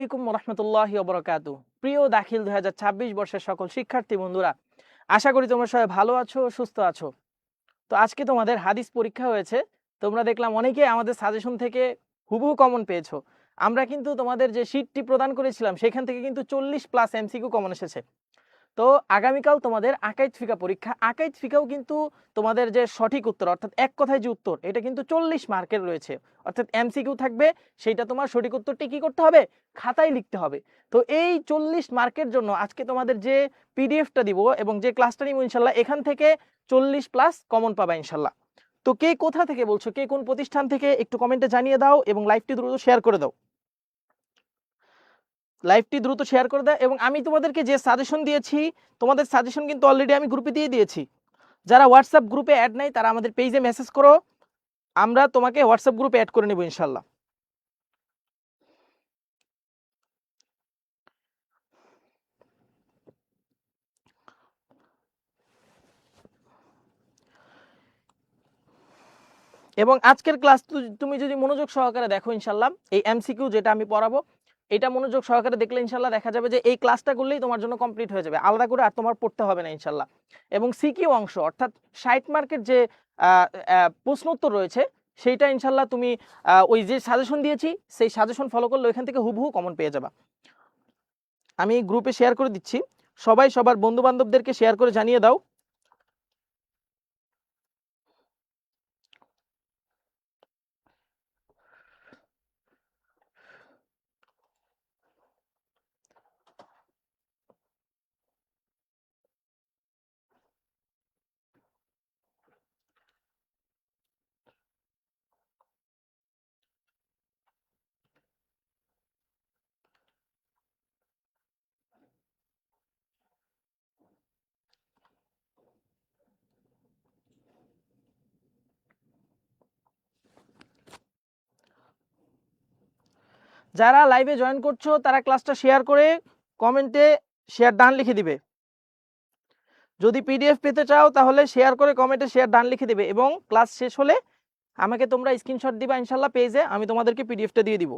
আলাইকুম রহমতুল্লাহি ওবরাকাতু। প্রিয় দাখিল 2026 বর্ষের সকল শিক্ষার্থী বন্ধুরা, আশা করি তোমরা সবাই ভালো আছো, সুস্থ আছো। তো আজকে তোমাদের হাদিস পরীক্ষা হয়েছে। তোমরা দেখলাম অনেকেই আমাদের সাজেশন থেকে হুবহু কমন পেয়েছো। আমরা কিন্তু তোমাদের যে শীটটি প্রদান করেছিলাম সেখান থেকে কিন্তু 40+ এমসিকিউ কমন এসেছে। তো আগামীকাল তোমাদের আকাইদ ফিকা পরীক্ষা। আকাইদ ফিকাও কিন্তু তোমাদের যে সঠিক উত্তর অর্থাৎ এক কথায় যে উত্তর এটা কিন্তু 40 মার্কের রয়েছে, অর্থাৎ এমসিকিউ থাকবে, সেইটা তোমার সঠিক উত্তরটি কি করতে হবে, খাতায় লিখতে হবে। তো এই 40 মার্কের জন্য আজকে তোমাদের যে পিডিএফটা দিব এবং যে ক্লাসটা নিব ইনশাল্লাহ, এখান থেকে 40+ কমন পাবা ইনশাল্লাহ। তো কে কোথা থেকে বলছো, কে কোন প্রতিষ্ঠান থেকে একটু কমেন্টে জানিয়ে দাও এবং লাইভটি দ্রুত শেয়ার করে দাও। লাইভটি দ্রুত শেয়ার করে দাও। এবং আমি তোমাদেরকে যে সাজেশন দিয়েছি, তোমাদের সাজেশন কিন্তু অলরেডি আমি গ্রুপে দিয়ে দিয়েছি। যারা হোয়াটসঅ্যাপ গ্রুপে অ্যাড নাই তারা আমাদের পেজে মেসেজ করো, আমরা তোমাকে হোয়াটসঅ্যাপ গ্রুপে অ্যাড করে নেব ইনশাল্লাহ। এবং আজকের ক্লাস তুমি যদি মনোযোগ সহকারে দেখো ইনশাল্লাহ, এই এমসিকিউ যেটা আমি পড়াবো এটা মনোযোগ সহকারে দেখলে ইনশাল্লাহ দেখা যাবে যে এই ক্লাসটা করলেই তোমার জন্য কমপ্লিট হয়ে যাবে, আলাদা করে আর তোমার পড়তে হবে না ইনশাল্লাহ। এবং সিকিউ অংশ অর্থাৎ 60 মার্কের যে প্রশ্ন উত্তর রয়েছে সেইটা ইনশাল্লাহ তুমি ওই যে সাজেশন দিয়েছি সেই সাজেশন ফলো করলে ওইখান থেকে হুবহু কমন পেয়ে যাবা। আমি গ্রুপে শেয়ার করে দিচ্ছি, সবাই সবার বন্ধু বান্ধবদেরকে শেয়ার করে জানিয়ে দাও। যারা লাইভে জয়েন করছো তারা ক্লাসটা শেয়ার করে কমেন্টে শেয়ার ডান লিখে দিবে। যদি পিডিএফ পেতে চাও তাহলে শেয়ার করে কমেন্টে শেয়ার ডান লিখে দিবে এবং ক্লাস শেষ হলে আমাকে তোমরা স্ক্রিনশট দিবা ইনশাল্লাহ পেজে, আমি তোমাদেরকে পিডিএফটা দিয়ে দিব।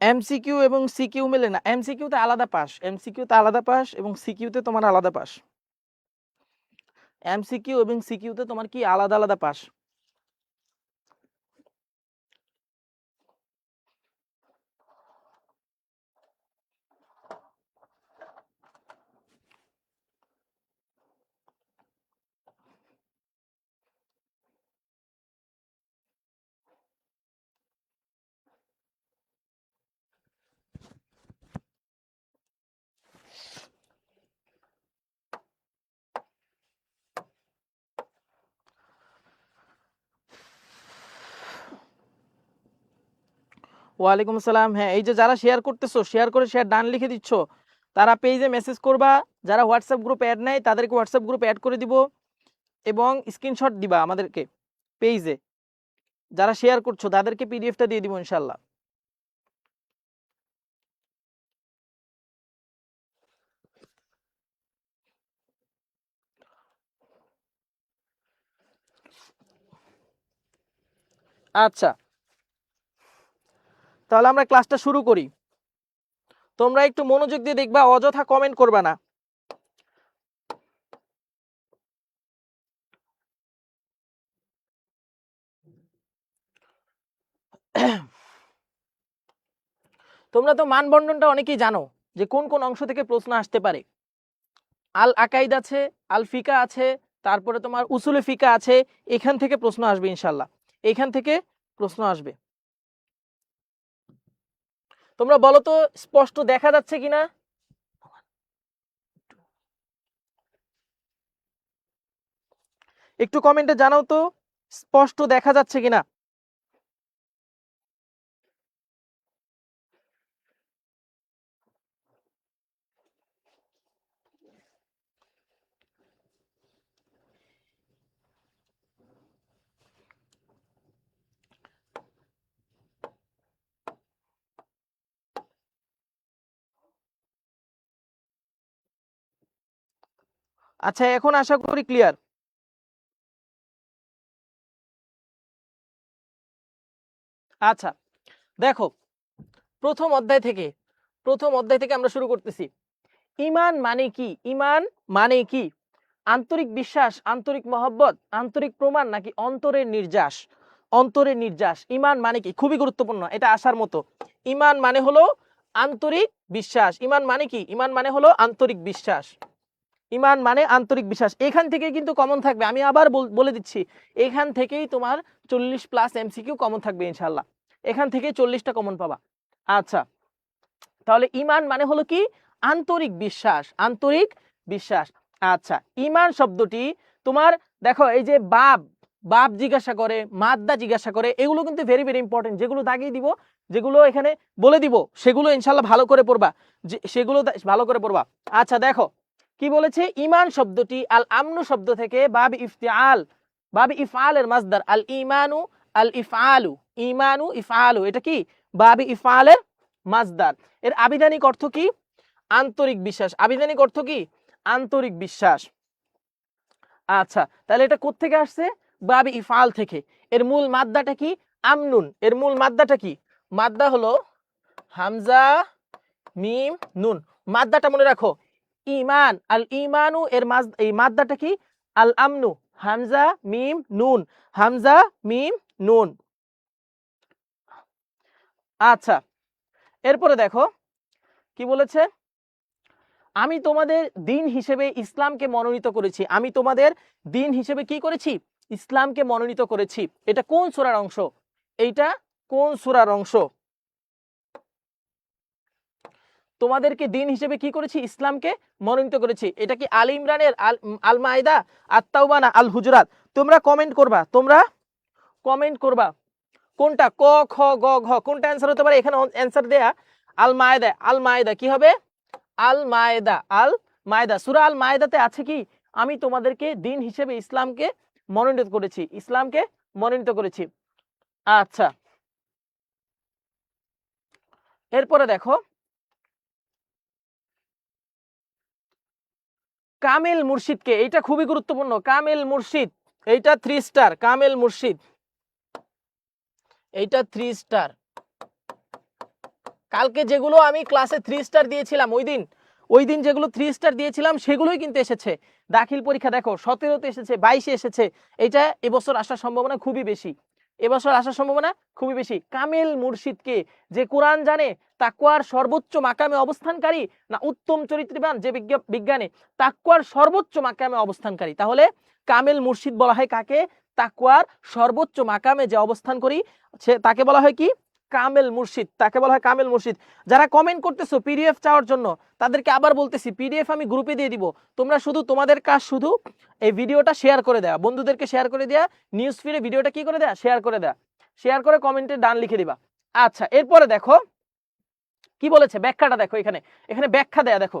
এমসিকিউ এবং সিকিউ মেলে না, এমসিকিউতে আলাদা পাস, এমসিকিউতে আলাদা পাস এবং সিকিউতে তোমার আলাদা পাস। এমসিকিউ এবং সিকিউতে তোমার কি আলাদা আলাদা পাস। ওয়ালাইকুম আসসালাম। হ্যাঁ, এই যে যারা শেয়ার করতেছো, শেয়ার করে শেয়ার ডান লিখে দিচ্ছ, তারা পেজে মেসেজ করবা। যারা হোয়াটসঅ্যাপ গ্রুপ অ্যাড নাই তাদেরকে হোয়াটসঅ্যাপ গ্রুপ অ্যাড করে দিব এবং স্ক্রিনশট দিবা আমাদেরকে পেজে। যারা শেয়ার করছো তাদেরকে পিডিএফটা দিয়ে দিব ইনশাল্লাহ। আচ্ছা, তাহলে আমরা ক্লাসটা শুরু করি। তোমরা একটু মনোযোগ দিয়ে দেখবা, অযথা কমেন্ট করবা না। তোমরা তো মানবন্ধনটা অনেকেই জানো যে কোন কোন অংশ থেকে প্রশ্ন আসতে পারে। আল আকাইদ আছে, আল ফিকা আছে, তারপরে তোমার উসুলে ফিকা আছে, এখান থেকে প্রশ্ন আসবে ইনশাল্লাহ, এখান থেকে প্রশ্ন আসবে। তোমরা বলো তো স্পষ্ট দেখা যাচ্ছে কিনা, একটু কমেন্টে জানাও তো স্পষ্ট দেখা যাচ্ছে কিনা। আচ্ছা, এখন আশা করি ক্লিয়ার। আচ্ছা দেখো, প্রথম অধ্যায় থেকে আমরা শুরু করতেছি। ঈমান মানে কি? ঈমান মানে কি? আন্তরিক বিশ্বাস, আন্তরিক মহব্বত, আন্তরিক প্রমাণ, নাকি অন্তরের নির্যাস? অন্তরের নির্যাস। ঈমান মানে কি? খুবই গুরুত্বপূর্ণ, এটা আসার মতো। ঈমান মানে হলো আন্তরিক বিশ্বাস। ঈমান মানে কি? ঈমান মানে হলো আন্তরিক বিশ্বাস। ঈমান মানে আন্তরিক বিশ্বাস। এখান থেকে কিন্তু কমন থাকবে, আমি আবার বলে দিচ্ছি, এখান থেকেই তোমার 40+ এমসিকিউ কমন থাকবে ইনশাআল্লাহ। এখান থেকে 40টা কমন পাবা। আচ্ছা, তাহলে ঈমান মানে হলো কি? আন্তরিক বিশ্বাস, আন্তরিক বিশ্বাস। আচ্ছা, ঈমান শব্দটি তোমার দেখো, এই যে বাব, বাব জিজ্ঞাসা করে, মাদ্দা জিজ্ঞাসা করে, এগুলো কিন্তু ভেরি ভেরি ইম্পর্টেন্ট। যেগুলো দাগিয়ে দিব, যেগুলো এখানে বলে দিব, সেগুলো ইনশাআল্লাহ ভালো করে পড়বা, সেগুলো ভালো করে পড়বা। আচ্ছা দেখো কি বলেছে, ঈমান শব্দটি আল আমনু শব্দ থেকে বাব ইফতিআল, বাব ইফআলের মাসদার আল ঈমানু, আল ইফআলু, ঈমানু ইফআলু, এটা কি বাব ইফআলের মাসদার। এর আবিধানিক অর্থ কি? আন্তরিক বিশ্বাস। আবিধানিক অর্থ কি? আন্তরিক বিশ্বাস। আচ্ছা, তাহলে এটা কোত্থেকে আসছে? বাবি ইফআল থেকে। এর মূল মাদ্দাটা কি? আমনুন। এর মূল মাদ্দাটা কি? মাদ্দা হলো হামজা মিম নুন। মাদ্দাটা মনে রাখো, ঈমান, আল ঈমানু এর এই মাদ্দাটা কি? আল আমনু, হামজা মিম নুন, হামজা মিম নুন। আচ্ছা, এরপরে দেখো কি বলেছে, আমি তোমাদের দিন হিসেবে ইসলামকে মনোনীত করেছি। আমি তোমাদের দিন হিসেবে কি করেছি? ইসলামকে মনোনীত করেছি। এটা কোন সূরার অংশ? এইটা কোন সূরার অংশ? তোমাদেরকে দিন হিসেবে কি করেছি? ইসলামকে মনোনীত করেছি। এটা কি আল ইমরানের, আল মাইদা, আত-তাওবা না আল হুজুরাত? তোমরা কমেন্ট করবা, তোমরা কমেন্ট করবা কোনটা, ক খ গ ঘ, কোনটা অ্যান্সার হতে পারে? এখানে অ্যান্সার দেয়া আল মায়দা। আল মায়দা কি হবে? আল মায়দা, আল মায়দা। সূরা আল মায়দাতে আছে কি? আমি তোমাদেরকে দিন হিসেবে ইসলামকে মনোনীত করেছি, ইসলামকে মনোনীত করেছি। আচ্ছা, এরপরে দেখো, কামেল মুর্শিদকে, এইটা খুবই গুরুত্বপূর্ণ। কামেল মুর্শিদ, এইটা 3 স্টার। কামেল মুর্শিদ, এইটা 3 স্টার। কালকে যেগুলো আমি ক্লাসে 3 স্টার দিয়েছিলাম, ওই দিন যেগুলো 3 স্টার দিয়েছিলাম সেগুলোই কিন্তু এসেছে। দাখিল পরীক্ষা দেখো 17তে এসেছে, 22-এ এসেছে। এটা এবছর আসার সম্ভাবনা খুবই বেশি, এবছর আসার সম্ভাবনা খুবই বেশি। কামেল মুর্শিদকে, যে কোরআন জানে, তাকওয়ার সর্বোচ্চ মাকামে অবস্থানকারী, না উত্তম চরিত্রবান যে বিজ্ঞানে তাকওয়ার সর্বোচ্চ মাকামে অবস্থানকারী? তাহলে কামেল মুর্শিদ বলা হয় কাকে? তাকওয়ার সর্বোচ্চ মাকামে যে অবস্থান করি সে, তাকে বলা হয় কি? কামেল মুর্শিদ, তাকে বলা হয় কামেল মুর্শিদ। যারা কমেন্ট করতেছো পিডিএফ চাওয়ার জন্য, তাদেরকে আবার বলতেছি, পিডিএফ আমি গ্রুপে দিয়ে দিব। তোমরা শুধু, তোমাদের কাজ শুধু এই ভিডিওটা শেয়ার করে দেয়া, বন্ধুদেরকে শেয়ার করে দেয়া, নিউজ ফিডে ভিডিওটা কি করে দেয়া, শেয়ার করে দেয়া, শেয়ার করে কমেন্টে ডান লিখে দিবা। আচ্ছা, এরপরে দেখো কি বলেছে, ব্যাখ্যাটা দেখো। এখানে এখানে ব্যাখ্যা দেয়া দেখো,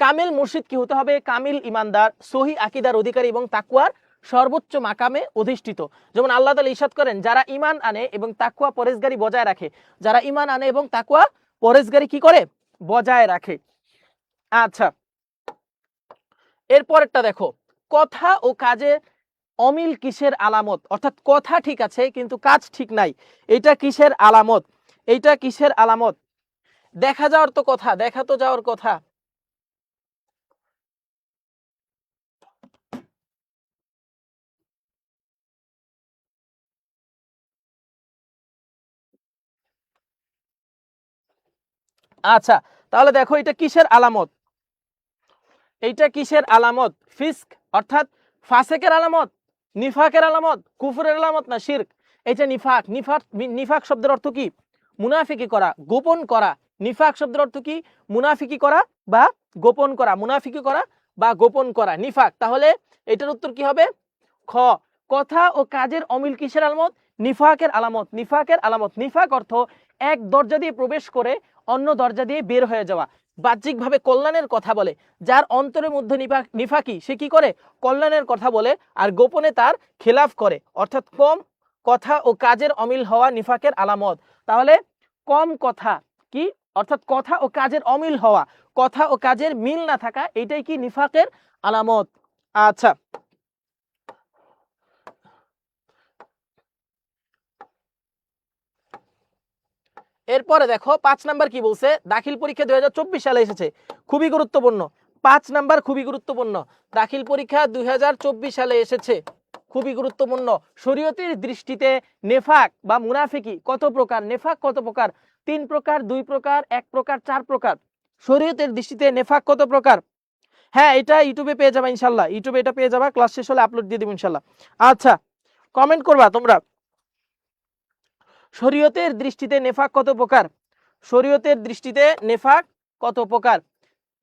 কামেল মুর্শিদ কি হতে হবে? কামিল ইমানদার, সহি আকীদার অধিকারী এবং তাকওয়ার সর্বোচ্চ মাকামে অধিষ্ঠিত। যেমন আল্লাহ তাআলা ইরশাদ করেন, যারা ঈমান আনে এবং তাকওয়া পরেজগারি বজায় রাখে, যারা ঈমান আনে এবং তাকওয়া পরেজগারি কি করে? বজায় রাখে। আচ্ছা, এরপরেরটা দেখো, কথা ও কাজে অমিল কিসের আলামত? অর্থাৎ কথা ঠিক আছে কিন্তু কাজ ঠিক নাই, এটা কিসের আলামত? এইটা কিসের আলামত? দেখা যাওয়ার তো কথা, দেখা তো যাওয়ার কথা। আচ্ছা, তাহলে দেখো এটা কিসের আলামত? এইটা কিসের আলামত? ফিস্ক অর্থাৎ ফাসেকের আলামত, নিফাকের আলামত, কুফরের আলামত, না শিরক? এটা নিফাক। নিফাক, নিফাক শব্দের অর্থ কি? মুনাফিকি করা, গোপন করা। নিফাক শব্দের অর্থ কি? মুনাফিকি করা বা গোপন করা, মুনাফিকি করা বা গোপন করা, নিফাক। তাহলে এটার উত্তর কি হবে? খ, কথা ও কাজের অমিল কিসের আলামত? নিফাকের আলামত, নিফাকের আলামত। নিফাক অর্থ এক দরজা দিয়ে প্রবেশ করে অন্য দরজা দিয়ে বের হয়ে যাওয়া। বাহ্যিকভাবে কল্যাণের কথা বলে, যার অন্তরের মধ্যে নিফাকি, সে কি করে? কল্যাণের কথা বলে আর গোপনে তার খেলাফ করে। অর্থাৎ কম কথা ও কাজের অমিল হওয়া নিফাকের আলামত। তাহলে কম কথা কি? অর্থাৎ কথা ও কাজের অমিল হওয়া, কথা ও কাজের মিল না থাকা, এটাই কি? নিফাকের আলামত। আচ্ছা, এরপরে দেখো 5 নাম্বার কি বলছে, দাখিল পরীক্ষা 2024 সালে এসেছে, খুবই গুরুত্বপূর্ণ। 5 নাম্বার খুবই গুরুত্বপূর্ণ, দাখিল পরীক্ষা 2024 সালে এসেছে, খুবই গুরুত্বপূর্ণ। শরীয়তের দৃষ্টিতে নেফাক বা মুনাফিকি কত প্রকার? নেফাক কত প্রকার? 3 প্রকার, 2 প্রকার, 1 প্রকার, 4 প্রকার। শরীয়তের দৃষ্টিতে নেফাক কত প্রকার? হ্যাঁ, এটা ইউটিউবে পেয়ে যাবা ইনশাল্লাহ, ইউটিউবে এটা পেয়ে যাবা, ক্লাস শেষ হলে আপলোড দিয়ে দেব ইনশাল্লাহ। আচ্ছা, কমেন্ট করবা তোমরা, শরীয়তের দৃষ্টিতে নেফাক কত প্রকার? শরীয়তের দৃষ্টিতে নেফাক কত প্রকার?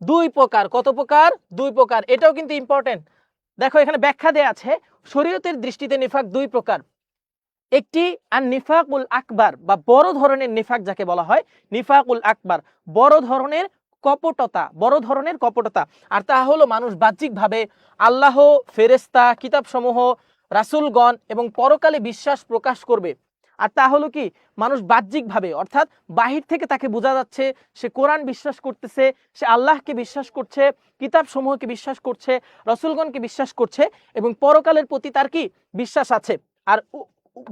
2 প্রকার। কত প্রকার? 2 প্রকার। এটাও কিন্তু ইম্পর্টেন্ট। দেখো এখানে ব্যাখ্যা দেয়া আছে, শরীয়তের দৃষ্টিতে নেফাক 2 প্রকার। একটি আর নিফাকুল আকবার বা বড় ধরনের নিফাক যাকে বলা হয়, নিফাকুল আকবার, বড় ধরনের কপটতা, বড় ধরনের কপটতা। আর তা হলো মানুষ বাহ্যিকভাবে আল্লাহ, ফেরেশতা, কিতাবসমূহ, রাসূলগণ এবং পরকালে বিশ্বাস প্রকাশ করবে। আর তা হলো কি, মানুষ বাহ্যিকভাবে, অর্থাৎ বাহির থেকে তাকে বোঝা যাচ্ছে সে কোরআন বিশ্বাস করতেছে, সে আল্লাহকে বিশ্বাস করছে, কিতাবসমূহকে বিশ্বাস করছে, রাসূলগণকে বিশ্বাস করছে এবং পরকালের প্রতি তার কি বিশ্বাস আছে। আর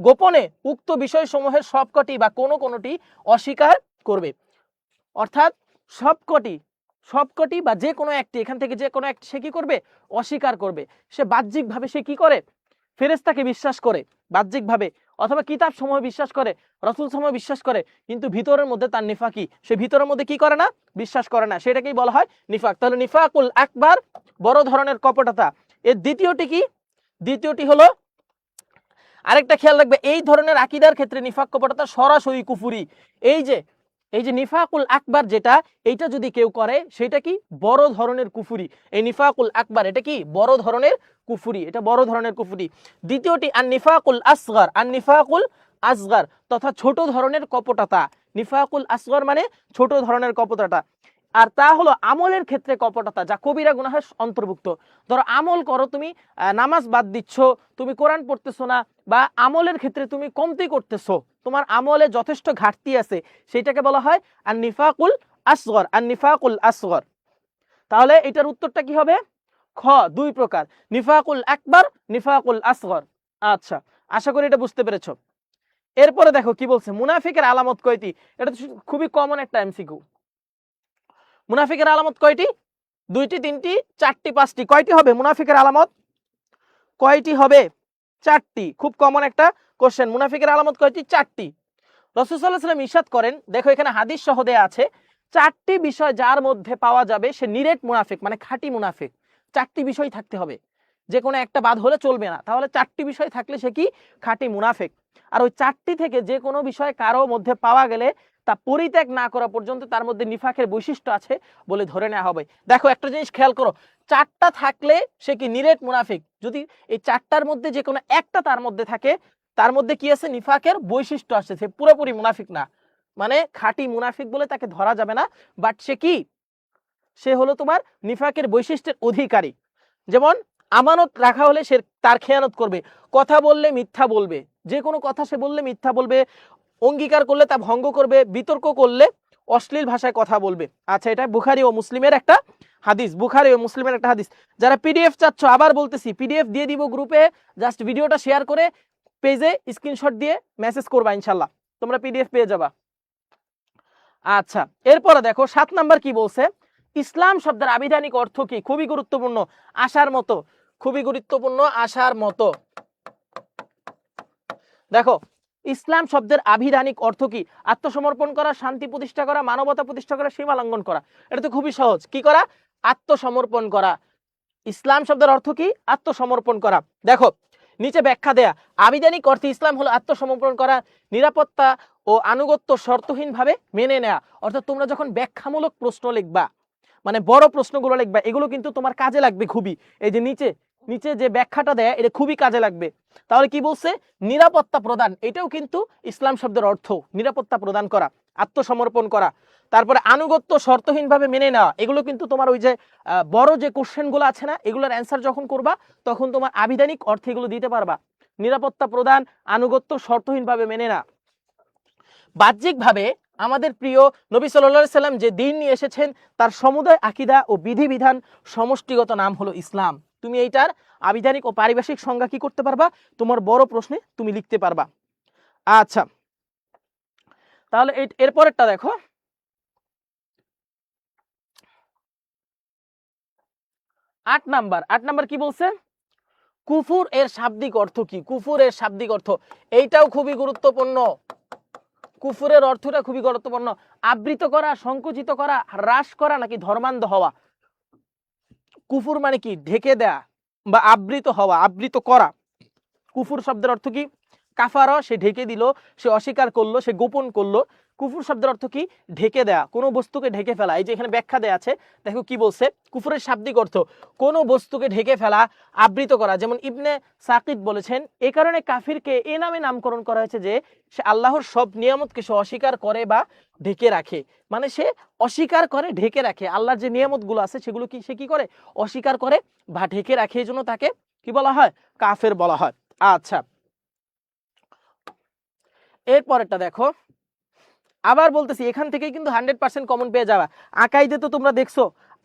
গোপনে উক্ত বিষয়সমূহের সবকটি বা কোনোটি অস্বীকার করবে। অর্থাৎ সবকটি বা যে কোনো একটি, এখান থেকে যে কোনো একটি সে কি করবে? অস্বীকার করবে। সে বাহ্যিকভাবে সে কি করে? ফেরেশতাকে বিশ্বাস করে বাহ্যিকভাবে, অথবা কিতাব সমূহ বিশ্বাস করে, রাসূল সমূহ বিশ্বাস করে, কিন্তু ভিতরের মধ্যে তার নিফাকি, সে ভিতরের মধ্যে কি করে না? বিশ্বাস করে না। সেটাকেই বলা হয় নিফাক। তাহলে নিফাকুল আকবার, বড় ধরনের কপটতা। এর দ্বিতীয়টি কি? দ্বিতীয়টি হলো, আরেকটা খেয়াল রাখবে, এই ধরনের আকীদার ক্ষেত্রে নিফাক কপটতা সরাসরি কুফরি। এই যে নিফাকুল আকবার যেটা, এইটা যদি কেউ করে সেটা কি? বড় ধরনের কুফরি। এই নিফাকুল আকবার এটা কি? বড় ধরনের কুফরি, এটা বড় ধরনের কুফরি। দ্বিতীয়টি আন নিফাকুল আসগর, আন নিফাকুল আসগর তথা ছোট ধরনের কপটতা। নিফাকুল আসগর মানে ছোট ধরনের কপটতা। আর তা হলো আমলের ক্ষেত্রে কপটতা, যা কবিরা গুনাহের অন্তর্ভুক্ত। ধরো আমল করো তুমি, নামাজ বাদ দিচ্ছ, তুমি কোরআন পড়তেছো না, বা আমলের ক্ষেত্রে তুমি কমতি করতেছো, তোমার আমলে যথেষ্ট ঘাটতি আছে, সেটাকে বলা হয় আর নিফাকুল আসগর, আর নিফাকুল আসগর। তাহলে এটার উত্তরটা কি হবে? খ, 2 প্রকার, নিফাকুল আকবার, নিফাকুল আসগর। আচ্ছা, আশা করি এটা বুঝতে পেরেছো। এরপরে দেখো কি বলছে, মুনাফিকের আলামত কয়টি? এটা খুবই কমন একটা এমসিকিউ। মুনাফিকের আলামত কয়টি? 2টি, 3টি, 4টি, 5টি? কয়টি হবে মুনাফিকের আলামত? কয়টি হবে? 4টি। খুব কমন একটা কোশ্চেন। মুনাফিকের আলামত কয়টি? 4টি। রাসূল সাল্লাল্লাহু আলাইহি ওয়াসাল্লাম ইরশাদ করেন, দেখো এখানে হাদিস সহ দেয়া আছে, 4টি বিষয় যার মধ্যে পাওয়া যাবে সে নিরেট মুনাফিক, মানে খাঁটি মুনাফিক। 4টি বিষয় থাকতে হবে, যে কোনো একটা বাদ হলে চলবে না। তাহলে 4টি বিষয় থাকলে সে কি? খাঁটি মুনাফিক। আর ওই 4টি থেকে যে কোনো বিষয় কারো মধ্যে পাওয়া গেলে তা পরিত্যাগ না করা পর্যন্ত তার মধ্যে নিফাকের বৈশিষ্ট্য আছে বলে ধরে নেওয়া হবে। দেখো একটা জিনিস খেয়াল করো, 4টা থাকলে সে কি? নিরেট মুনাফিক। যদি এই 4টার মধ্যে যে কোনো একটা তার মধ্যে থাকে, তার মধ্যে কি আছে? নিফাকের বৈশিষ্ট্য আছে, সে পুরোপুরি মুনাফিক না, মানে খাঁটি মুনাফিক বলে তাকে ধরা যাবে না। বাট সে কি? সে হলো তোমার নিফাকের বৈশিষ্ট্যের অধিকারী। যেমন আমানত রাখা হলে সে তার খেয়ানত করবে, কথা বললে মিথ্যা বলবে, যে কোনো কথা সে বললে মিথ্যা বলবে, অঙ্গীকার করলে তা ভঙ্গ করবে, বিতর্ক করলে অশ্লীল ভাষায় কথা বলবে। আচ্ছা, এটা বুখারী ও মুসলিমের একটা হাদিস, বুখারী ও মুসলিমের একটা হাদিস। যারা পিডিএফ চাচ্ছ, আবার বলতেছি, পিডিএফ দিয়ে দিব গ্রুপে, জাস্ট ভিডিওটা শেয়ার করে পেজে স্ক্রিনশট দিয়ে মেসেজ করবা, ইনশাল্লাহ তোমরা পিডিএফ পেয়ে যাবা। আচ্ছা, এরপরে দেখো 7 নাম্বার কি বলছে, ইসলাম শব্দের আবিধানিক অর্থ কি? খুবই গুরুত্বপূর্ণ, আসার মতো, খুবই গুরুত্বপূর্ণ, আসার মতো। দেখো ইসলাম শব্দের আবিধানিক অর্থ কি? আত্মসমর্পণ করা, শান্তি প্রতিষ্ঠা করা, মানবতা প্রতিষ্ঠা করা, সীমা লঙ্ঘন করা। এটা তো খুবই সহজ। কি করা? আত্মসমর্পণ করা। ইসলাম শব্দের অর্থ কি? আত্মসমর্পণ করা। দেখো নিচে ব্যাখ্যা দেয়া, আবিধানিক অর্থে ইসলাম হলো আত্মসমর্পণ করা, নিরাপত্তা ও আনুগত্য শর্তহীনভাবে মেনে নেওয়া। অর্থাৎ তোমরা যখন ব্যাখ্যামূলক প্রশ্ন লিখবা, মানে বড় প্রশ্নগুলো লিখবা, এগুলো কিন্তু তোমার কাজে লাগবে খুবই। এই যে নিচে নিচে যে ব্যাখ্যাটা দেয়, এটা খুবই কাজে লাগবে। তাহলে কি বলছে? নিরাপত্তা প্রদান, এটাও কিন্তু ইসলাম শব্দের অর্থ, নিরাপত্তা প্রদান করা, আত্মসমর্পণ করা। তারপরে আনুগত্য শর্তহীনভাবে মেনে নেওয়া, এগুলো কিন্তু তোমার ওই যে বড় যে কোশ্চেনগুলো আছে না, এগুলোর অ্যান্সার যখন করবা তখন তোমার আবিধানিক অর্থে এগুলো দিতে পারবা। নিরাপত্তা প্রদান, আনুগত্য শর্তহীনভাবে মেনে না। বাহ্যিকভাবে আমাদের প্রিয় নবী সাল্লাল্লাহু আলাইহি সাল্লাম যে দিন নিয়ে এসেছেন তার সমুদয় আকীদা ও বিধিবিধান সমষ্টিগত নাম হলো ইসলাম। তুমি এইটার আবিধানিক ও পারিভাষিক সংজ্ঞা কি করতে পারবা, তোমার বড় প্রশ্নে তুমি লিখতে পারবা। আচ্ছা, তাহলে এরপরেরটা দেখো, 8 নাম্বার কি বলছে, কুফুর এর শাব্দিক অর্থ কি? কুফুর এর শাব্দিক অর্থ, এইটাও খুবই গুরুত্বপূর্ণ। কুফুরের অর্থটা খুবই গুরুত্বপূর্ণ। আবৃত করা, সংকুচিত করা, হ্রাস করা নাকি ধর্মান্ধ হওয়া। কুফুর মানে কি? ঢেকে দেয়া বা আবৃত হওয়া, আবৃত করা। কুফুর শব্দের অর্থ কি? কাফারা, সে ঢেকে দিল, সে অস্বীকার করলো, সে গোপন করলো। কুফুর শব্দের অর্থ কি? ঢেকে দেয়া, কোনো বস্তুকে ঢেকে ফেলা। এই যে এখানে ব্যাখ্যা দেয়া আছে, দেখো কি বলছে। কুফুরের শাব্দিক অর্থ কোনো বস্তুকে ঢেকে ফেলা, আবৃত করা। যেমন ইবনে সাকিব বলেছেন, এই কারণে কাফিরকে এ নামে নামকরণ করা হয়েছে যে সে আল্লাহর সব নিয়ামতকে সে অস্বীকার করে বা ঢেকে রাখে। মানে সে অস্বীকার করে, ঢেকে রাখে। আল্লাহর যে নিয়ামতগুলো আছে সেগুলো কি সে কি করে? অস্বীকার করে বা ঢেকে রাখে। এই জন্য তাকে কি বলা হয়? কাফের বলা হয়। আচ্ছা, এরপরেরটা দেখো, আবার বলতেছি, এখান থেকে কিন্তু 100% কমন পেয়ে যাবা। আকাইদে তো তোমরা দেখছো,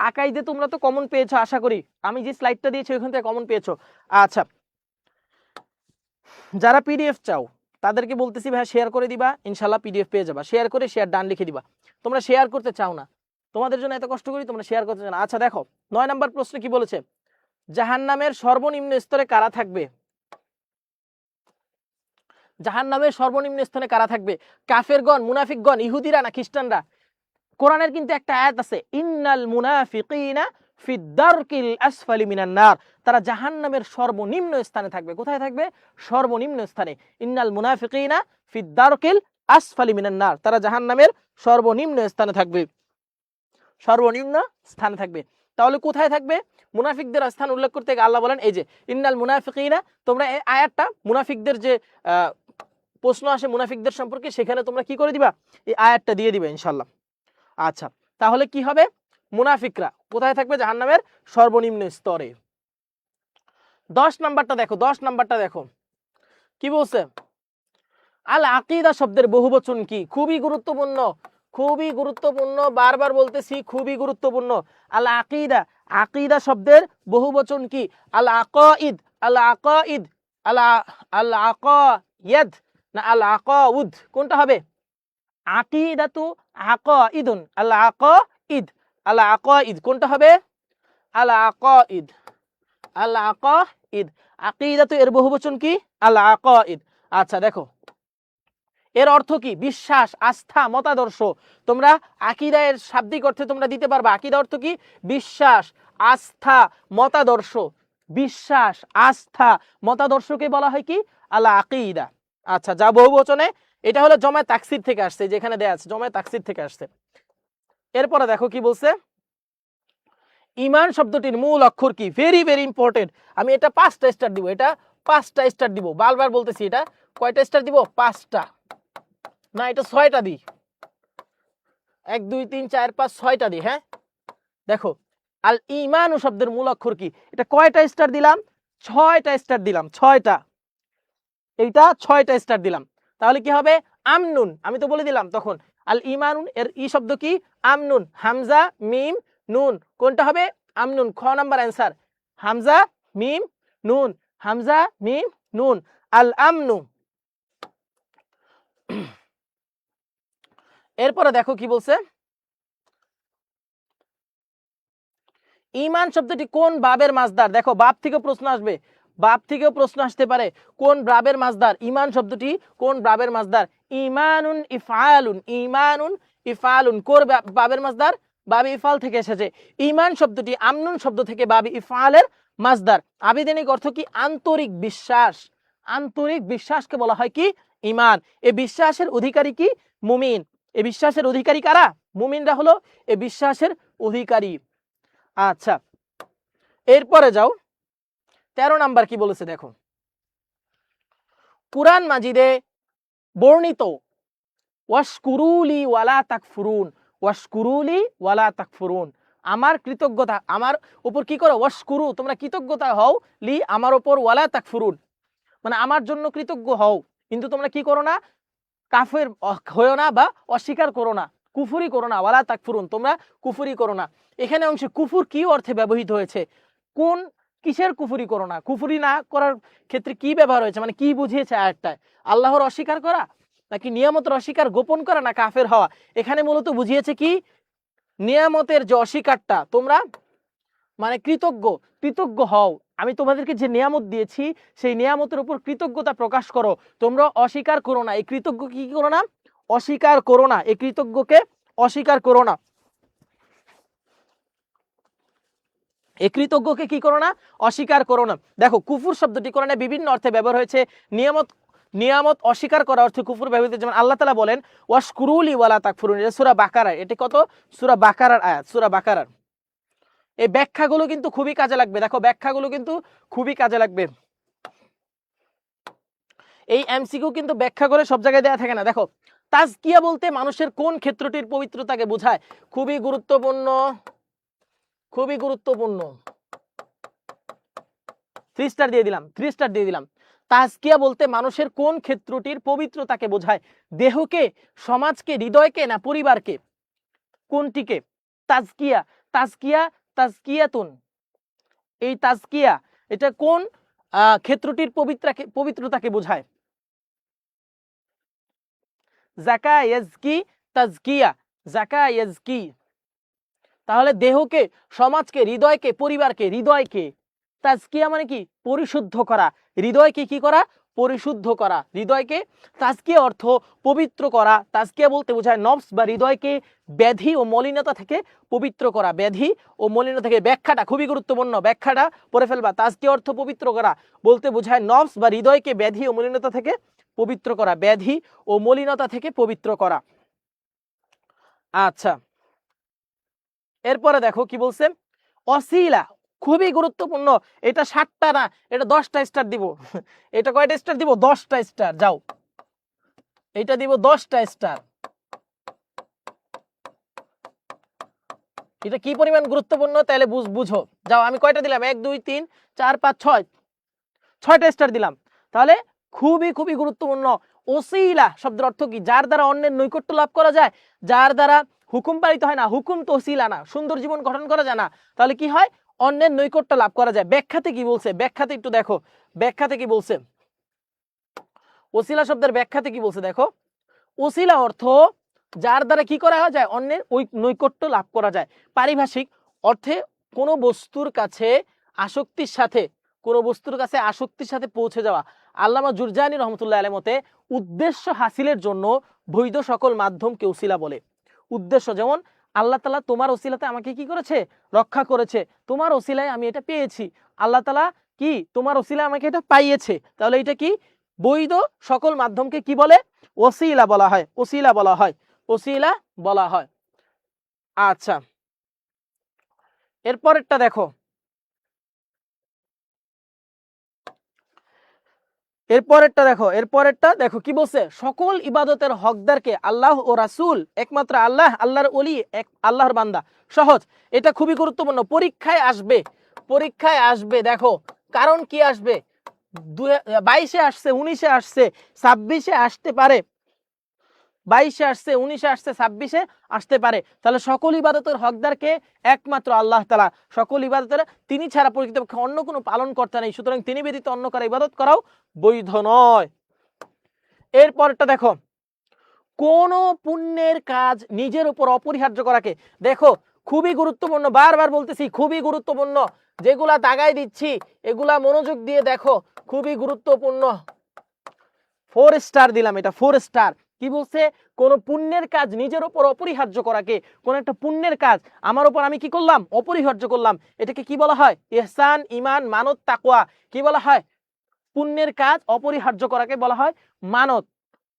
আকাইদে তোমরা তো কমন পেয়েছো আশা করি। আমি যে স্লাইডটা দিয়েছি ওখান থেকে কমন পেয়েছো। আচ্ছা, যারা পিডিএফ চাও তাদেরকে বলতেছি ভাই শেয়ার করে দিবা, ইনশাল্লাহ পিডিএফ পেয়ে যাবা। শেয়ার করে শেয়ার ডান লিখে দিবা। তোমরা শেয়ার করতে চাও না, তোমাদের জন্য এত কষ্ট করি, তোমরা শেয়ার করতে চাও না। আচ্ছা দেখো, 9 নাম্বার প্রশ্নে কি বলেছে, জাহান্নামের সর্বনিম্ন স্তরে কারা থাকবে? জাহান্নামের সর্বনিম্ন স্থানে কারা থাকবে? কাফেরগণ, মুনাফিকগণ, ইহুদিরা না খ্রিস্টানরা? কোরআনের কিন্তু একটা আয়াত আছে, ইন্নাল মুনাফিকিনা ফিদ দারকিল আসফালি মিনান নার। তারা জাহান্নামের সর্বনিম্ন স্থানে থাকবে। কোথায় থাকবে? সর্বনিম্ন স্থানে। ইন্নাল মুনাফিকিনা ফিদ দারকিল আসফালি মিনান নার। তারা জাহান্নামের সর্বনিম্ন স্থানে থাকবে, সর্বনিম্ন স্থানে থাকবে। তাহলে কোথায় থাকবে? মুনাফিকদের স্থান উল্লেখ করতে আল্লাহ বলেন এই যে ইন্নাল মুনাফিকিনা। তোমরা এই আয়াতটা মুনাফিকদের যে প্রশ্ন আসে মুনাফিকদের সম্পর্কে, সেখানে তোমরা কি করে দিবা? এই আয়াতটা দিয়ে দিবে ইনশাআল্লাহ। আচ্ছা, তাহলে কি হবে? মুনাফিকরা কোথায় থাকবে? জাহান্নামের সর্বনিম্ন স্তরে। 10 নাম্বারটা দেখো, 10 নাম্বারটা দেখো কি বলছে, আল আকীদা শব্দের বহুবচন কি? খুবই গুরুত্বপূর্ণ, খুবই গুরুত্বপূর্ণ, বারবার বলতেছি খুবই গুরুত্বপূর্ণ। আল আকীদা, আকীদা শব্দের বহুবচন কি? আল আকাইদ, আল আকাইদ, আল আকাইদ না আল আকাউদ, কোনটা হবে? আকীদাতু আকাইদুন, আল আকাইদ, আল আকাইদ, কোনটা হবে? আল আকাইদ, আল আকাইদ। আকীদাতু এর বহুবচন কি? আল আকাইদ। আচ্ছা দেখো, এর অর্থ কি? বিশ্বাস, আস্থা, মতাদর্শ। তোমরা আকীদা এর শাব্দিক অর্থে তোমরা দিতে পারবা। আকীদা অর্থ কি? বিশ্বাস, আস্থা, মতাদর্শ। বিশ্বাস, আস্থা, মতাদর্শকে বলা হয় কি? আল আকীদা। আচ্ছা, যা বহুবচনে, এটা হলো জমায়ে তাকসির থেকে আসছে, যেখানে দেয়া আছে জমায়ে তাকসির থেকে আসছে। এরপরে দেখো কি বলছে, ঈমান শব্দটির মূল অক্ষর কি? Very very important. আমি এটা 5টা স্টার দিব, এটা 5টা স্টার দিব, বারবার বলতেছি। এটা কয়টা স্টার দিব? 5টা না, এটা 6টা দিই। 1 2 3 4 5 6টা দিই। হ্যাঁ দেখো, আল ঈমানু শব্দের মূল অক্ষর কি? এটা কয়টা স্টার দিলাম? 6টা স্টার দিলাম, 6টা। এইটা 6টা স্টার দিলাম। তাহলে কি হবে? আমনুন। আমি তো বলে দিলাম তখন, আল ঈমানুন এর ই শব্দ কি? আমনুন। হামজা মিম নুন, কোনটা হবে? আমনুন। খ নাম্বার অ্যান্সার, হামজা মিম নুন, হামজা মিম নুন, আল আমনু। এরপরে দেখো কি বলছে, ঈমান শব্দটি কোন বাবের মাসদার? দেখো, বাব থেকে প্রশ্ন আসবে, বাব থেকেও প্রশ্ন আসতে পারে। কোন বাবের মাসদার? ঈমান শব্দটি কোন বাবের মাসদার? ঈমানুন ইফআলুন, ঈমানুন ইফআলুন কোন বাবের মাসদার? বাবে ইফআল থেকে এসেছে। ঈমান শব্দটি আমনুন শব্দ থেকে বাবে ইফআলের মাসদার। আবিধানিক অর্থ কি? আন্তরিক বিশ্বাস। আন্তরিক বিশ্বাসকে বলা হয় কি? ঈমান। এই বিশ্বাসের অধিকারী কি? মুমিন। এই বিশ্বাসের অধিকারী কারা? মুমিনরা হলো এই বিশ্বাসের অধিকারী। আচ্ছা, এরপরে যাও, 13 নাম্বার কি বলেছে দেখো, কুরআন মাজিদে বর্ণিত ওয়াশকুরুলি ওয়ালা তাকফুরুন, ওয়াশকুরুলি ওয়ালা তাকফুরুন, আমার কৃতজ্ঞতা, আমার উপর কি করো? ওয়াশকুরু, তোমরা কৃতজ্ঞতা হও, লি আমার উপর, ওয়ালা তাকফুরুন মানে আমার জন্য কৃতজ্ঞ হও, কিন্তু তোমরা কি করো না? কাফের হয়েও না বা অস্বীকার করো না, কুফুরি করো না, ওয়ালা তাকফুরুন, তোমরা কুফুরি করো না। এখানে অংশে কুফুর কি অর্থে ব্যবহৃত হয়েছে, কোন কিসের কুফুরি করো না, কুফুরি না করার ক্ষেত্রে কি ব্যবহার হয়েছে, মানে কি বুঝিয়েছে আয়াতটায়, আল্লাহর অস্বীকার করা নাকি নিয়ামতের অস্বীকার গোপন করা না কাফের হওয়া? এখানে মূলত বুঝিয়েছে কি নিয়ামতের যে অস্বীকারটা, তোমরা মানে কৃতজ্ঞ হও, আমি তোমাদেরকে যে নিয়ামত দিয়েছি সেই নিয়ামতের উপর কৃতজ্ঞতা প্রকাশ করো, তোমরা অস্বীকার করো না। এই কৃতজ্ঞ কি করো না, অস্বীকার করো না, এই কৃতজ্ঞকে অস্বীকার করো না, এই কৃতজ্ঞকে কি করো না, অস্বীকার করো না। দেখো কুফুর শব্দটি কোরআনে বিভিন্ন অর্থে ব্যবহার হয়েছে। নিয়ামত অস্বীকার করা অর্থে কুফুর ব্যবহৃত, যেমন আল্লাহ তাআলা বলেন ওয়াশকুরুলি ওয়ালা তাকফুরুন, এটা সূরা বাকারা, এটি কত সূরা বাকারার আয়াত, সূরা বাকারার। এই ব্যাখ্যাগুলো কিন্তু খুবই কাজে লাগবে, দেখো ব্যাখ্যাগুলো কিন্তু খুবই কাজে লাগবে। এই এমসিকিউ কিন্তু ব্যাখ্যা করে সব জায়গায় দেয়া থাকে না। দেখো তাজকিয়া বলতে মানুষের কোন ক্ষেত্রটির পবিত্রতাকে বোঝায়, খুবই গুরুত্বপূর্ণ, খুবই গুরুত্বপূর্ণ, 3 স্টার দিয়ে দিলাম, 3 স্টার দিয়ে দিলাম। তাজকিয়া বলতে মানুষের কোন ক্ষেত্রটির পবিত্রতাকে বোঝায়, দেহকে, সমাজকে, হৃদয়কে না পরিবারকে, কোনটিকে? তাজকিয়া, তাজকিয়া, তাজকিয়াতুন, এই তাজকিয়া এটা কোন ক্ষেত্রটির পবিত্রতাকে বোঝায়? জাকা ইয়াজকি, তাজকিয়া, জাকা ইয়াজকি, তাহলে দেহকে, সমাজকে, হৃদয়কে, পরিবারকে, হৃদয়কে, তাজকিয়া মানে কি পরিশুদ্ধ করা, হৃদয়কে কি করা, পরিশুদ্ধ করা, হৃদয়কে তাজকিয়া অর্থ পবিত্র করা। তাজকিয়া বলতে বোঝায় নফস বা হৃদয়কে ব্যাধি ও মলিনতা থেকে পবিত্র করা, ব্যাধি ও মলিনতা থেকে। ব্যাখ্যাটা খুবই গুরুত্বপূর্ণ, ব্যাখ্যাটা পড়ে ফেলবা। তাজকিয়া অর্থ পবিত্র করা বলতে বোঝায় নফস বা হৃদয়কে ব্যাধি ও মলিনতা থেকে পবিত্র করা, ব্যাধি ও মলিনতা থেকে পবিত্র করা। আচ্ছা, এরপরে দেখো কি বলছে, অসিলা খুবই গুরুত্বপূর্ণ, এটা 7টা না, এটা 10টা স্টার দিব। এটা কয়টা স্টার দিব, 10টা স্টার, যাও এটা দিব 10টা স্টার। এটা কি পরিমাণ গুরুত্বপূর্ণ তাহলে বুঝো, যাও আমি কয়টা দিলাম, 1 2 3 4 5 6, 6টা স্টার দিলাম। তাহলে খুবই খুবই গুরুত্বপূর্ণ। ওসিলা শব্দের অর্থ কি, যার দ্বারা অন্যের নৈকট্য লাভ করা যায়, যার দ্বারা হুকুম পালিত হয় না, হুকুম তো ওসিলা না, সুন্দর জীবন গঠন করা যায় না, তাহলে কি হয়, অন্যের নৈকট্য লাভ করা যায়। ব্যাখ্যাতে কি বলছে, ব্যাখ্যাতে একটু দেখো, ব্যাখ্যাতে কি বলছে, ওসিলা শব্দের ব্যাখ্যাতে কি বলছে দেখো, ওসিলা অর্থ যার দ্বারা কি করা যায়, অন্যের ওই নৈকট্য লাভ করা যায়। পারিভাষিক অর্থে কোনো বস্তুর কাছে আসক্তির সাথে, কোনো বস্তুর কাছে আসক্তির সাথে পৌঁছে যাওয়া। আল্লামা জুরজানি রহমতুল্লাহ আলাইহির মতে উদ্দেশ্য হাসিলের জন্য বৈধ সকল মাধ্যমকে ওসিলা বলে। উদ্দেশ্য, যেমন আল্লাহ তাআলা তোমার ওসিলাতে আমাকে কি করেছে, রক্ষা করেছে, তোমার ওসিলায় আমি এটা পেয়েছি, আল্লাহ তাআলা কি তোমার ওসিলায় আমাকে এটা পাইয়েছে, তাহলে এটা কি বৈধ সকল মাধ্যমকে কি বলে, ওসিলা বলা হয়, ওসিলা বলা হয়, ওসিলা বলা হয়। আচ্ছা, এরপরেরটা দেখো, এরপরেরটা দেখো কি বলছে, সকল ইবাদতের হকদারকে আল্লাহ ও রাসূল, একমাত্র আল্লাহ, আল্লাহর ওলি, এক আল্লাহর বান্দা। সহজ, এটা খুবই গুরুত্বপূর্ণ, পরীক্ষায় আসবে, পরীক্ষায় আসবে। দেখো কারণ কি আসবে, 22-এ আসছে, 19-এ আসছে, 26-এ আসতে পারে, 22-এ আসছে, 19-এ আসছে, 26-এ আসতে পারে। তাহলে সকল ইবাদতের হকদারকে একমাত্র আল্লাহ তাআলা, সকল ইবাদতের তিনি ছাড়া প্রকৃতপক্ষে অন্য কোনো পালন কর্তা নেই, সুতরাং তিনি ব্যতীত অন্য কারো ইবাদত করাও বৈধ নয়। এরপরটা দেখো, কোন পুণ্যের কাজ নিজের উপর অপরিহার্য করাকে, দেখো খুবই গুরুত্বপূর্ণ, বারবার বলতেছি খুবই গুরুত্বপূর্ণ, যেগুলা দাগাই দিচ্ছি এগুলা মনোযোগ দিয়ে দেখো, খুবই গুরুত্বপূর্ণ। 4 স্টার দিলাম, এটা 4 স্টার। কি বলছে, কোন পুণ্যের কাজ নিজের উপর অপরিহার্য করাকে, কোন একটা পুণ্যের কাজ আমার উপর আমি কি করলাম, অপরিহার্য করলাম, এটাকে কি বলা হয়, ইহসান, ঈমান, মানত, তাকওয়া। কি বলা হয়, পুণ্যের কাজ অপরিহার্য করাকে বলা হয় মানত।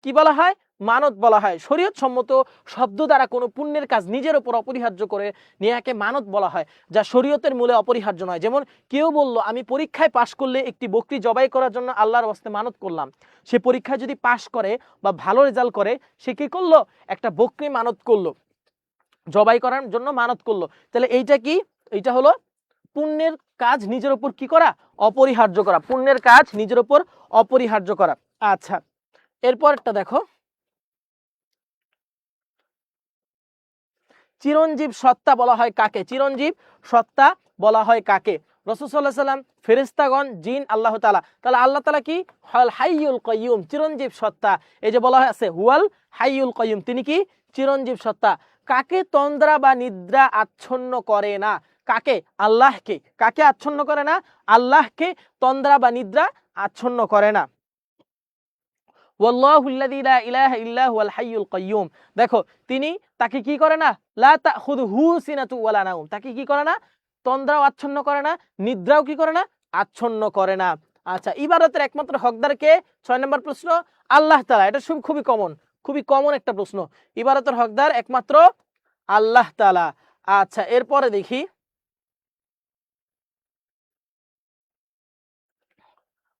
কি বলা হয়, মানত বলা হয়। শরীয়ত সম্মত শব্দ দ্বারা কোনো পুণ্যের কাজ নিজের উপর অপরিহার্য করে নেয়াকে মানত বলা হয়, যা শরীয়তের মূলে অপরিহার্য নয়। যেমন কেউ বললো আমি পরীক্ষায় পাশ করলে একটি বকরি জবাই করার জন্য আল্লাহর ওয়াস্তে মানত করলাম, সে পরীক্ষায় যদি পাশ করে বা ভালো রেজাল্ট করে, সে কি করলো, একটা বকরি মানত করলো, জবাই করার জন্য মানত করলো। তাহলে এইটা কি, এইটা হলো পুণ্যের কাজ নিজের উপর কি করা, অপরিহার্য করা, পুণ্যের কাজ নিজের উপর অপরিহার্য করা। আচ্ছা, এরপরটা দেখো, চিরঞ্জীব সত্তা বলা হয় কাকে? চিরঞ্জীব সত্তা বলা হয় কাকে? রাসূল সাল্লাল্লাহু আলাইহি সাল্লাম, ফেরেশতাগণ, জিন, আল্লাহ তাআলা। তাহলে আল্লাহ তাআলা কি? হাল হাইয়ুল কাইয়ুম, চিরঞ্জীব সত্তা। এই যে বলা আছে হুয়াল হাইয়ুল কাইয়ুম, তিনি কি? চিরঞ্জীব সত্তা। কাকে তন্দ্রা বা নিদ্রা আচ্ছন্ন করে না? কাকে? আল্লাহকে। কাকে আচ্ছন্ন করে না? আল্লাহকে তন্দ্রা বা নিদ্রা আচ্ছন্ন করে না। ওয়াল্লাহুল্লাযী লা ইলাহা ইল্লা হুয়াল হাইয়ুল কাইয়ুম। দেখো তিনি, তাকে কি করে না? লা তাখুযুহু সিনাতু ওয়ালা নাওম, তাকে কি করে না? তন্দ্রাও আচ্ছন্ন করে না, নিদ্রাও কি করে না? আচ্ছন্ন করে না। আচ্ছা, ইবাদতের একমাত্র হকদার কে? 6 নম্বর প্রশ্ন, আল্লাহ তাআলা। এটা খুবই কমন একটা প্রশ্ন। ইবাদতের হকদার একমাত্র আল্লাহ তাআলা। আচ্ছা, এরপরে দেখি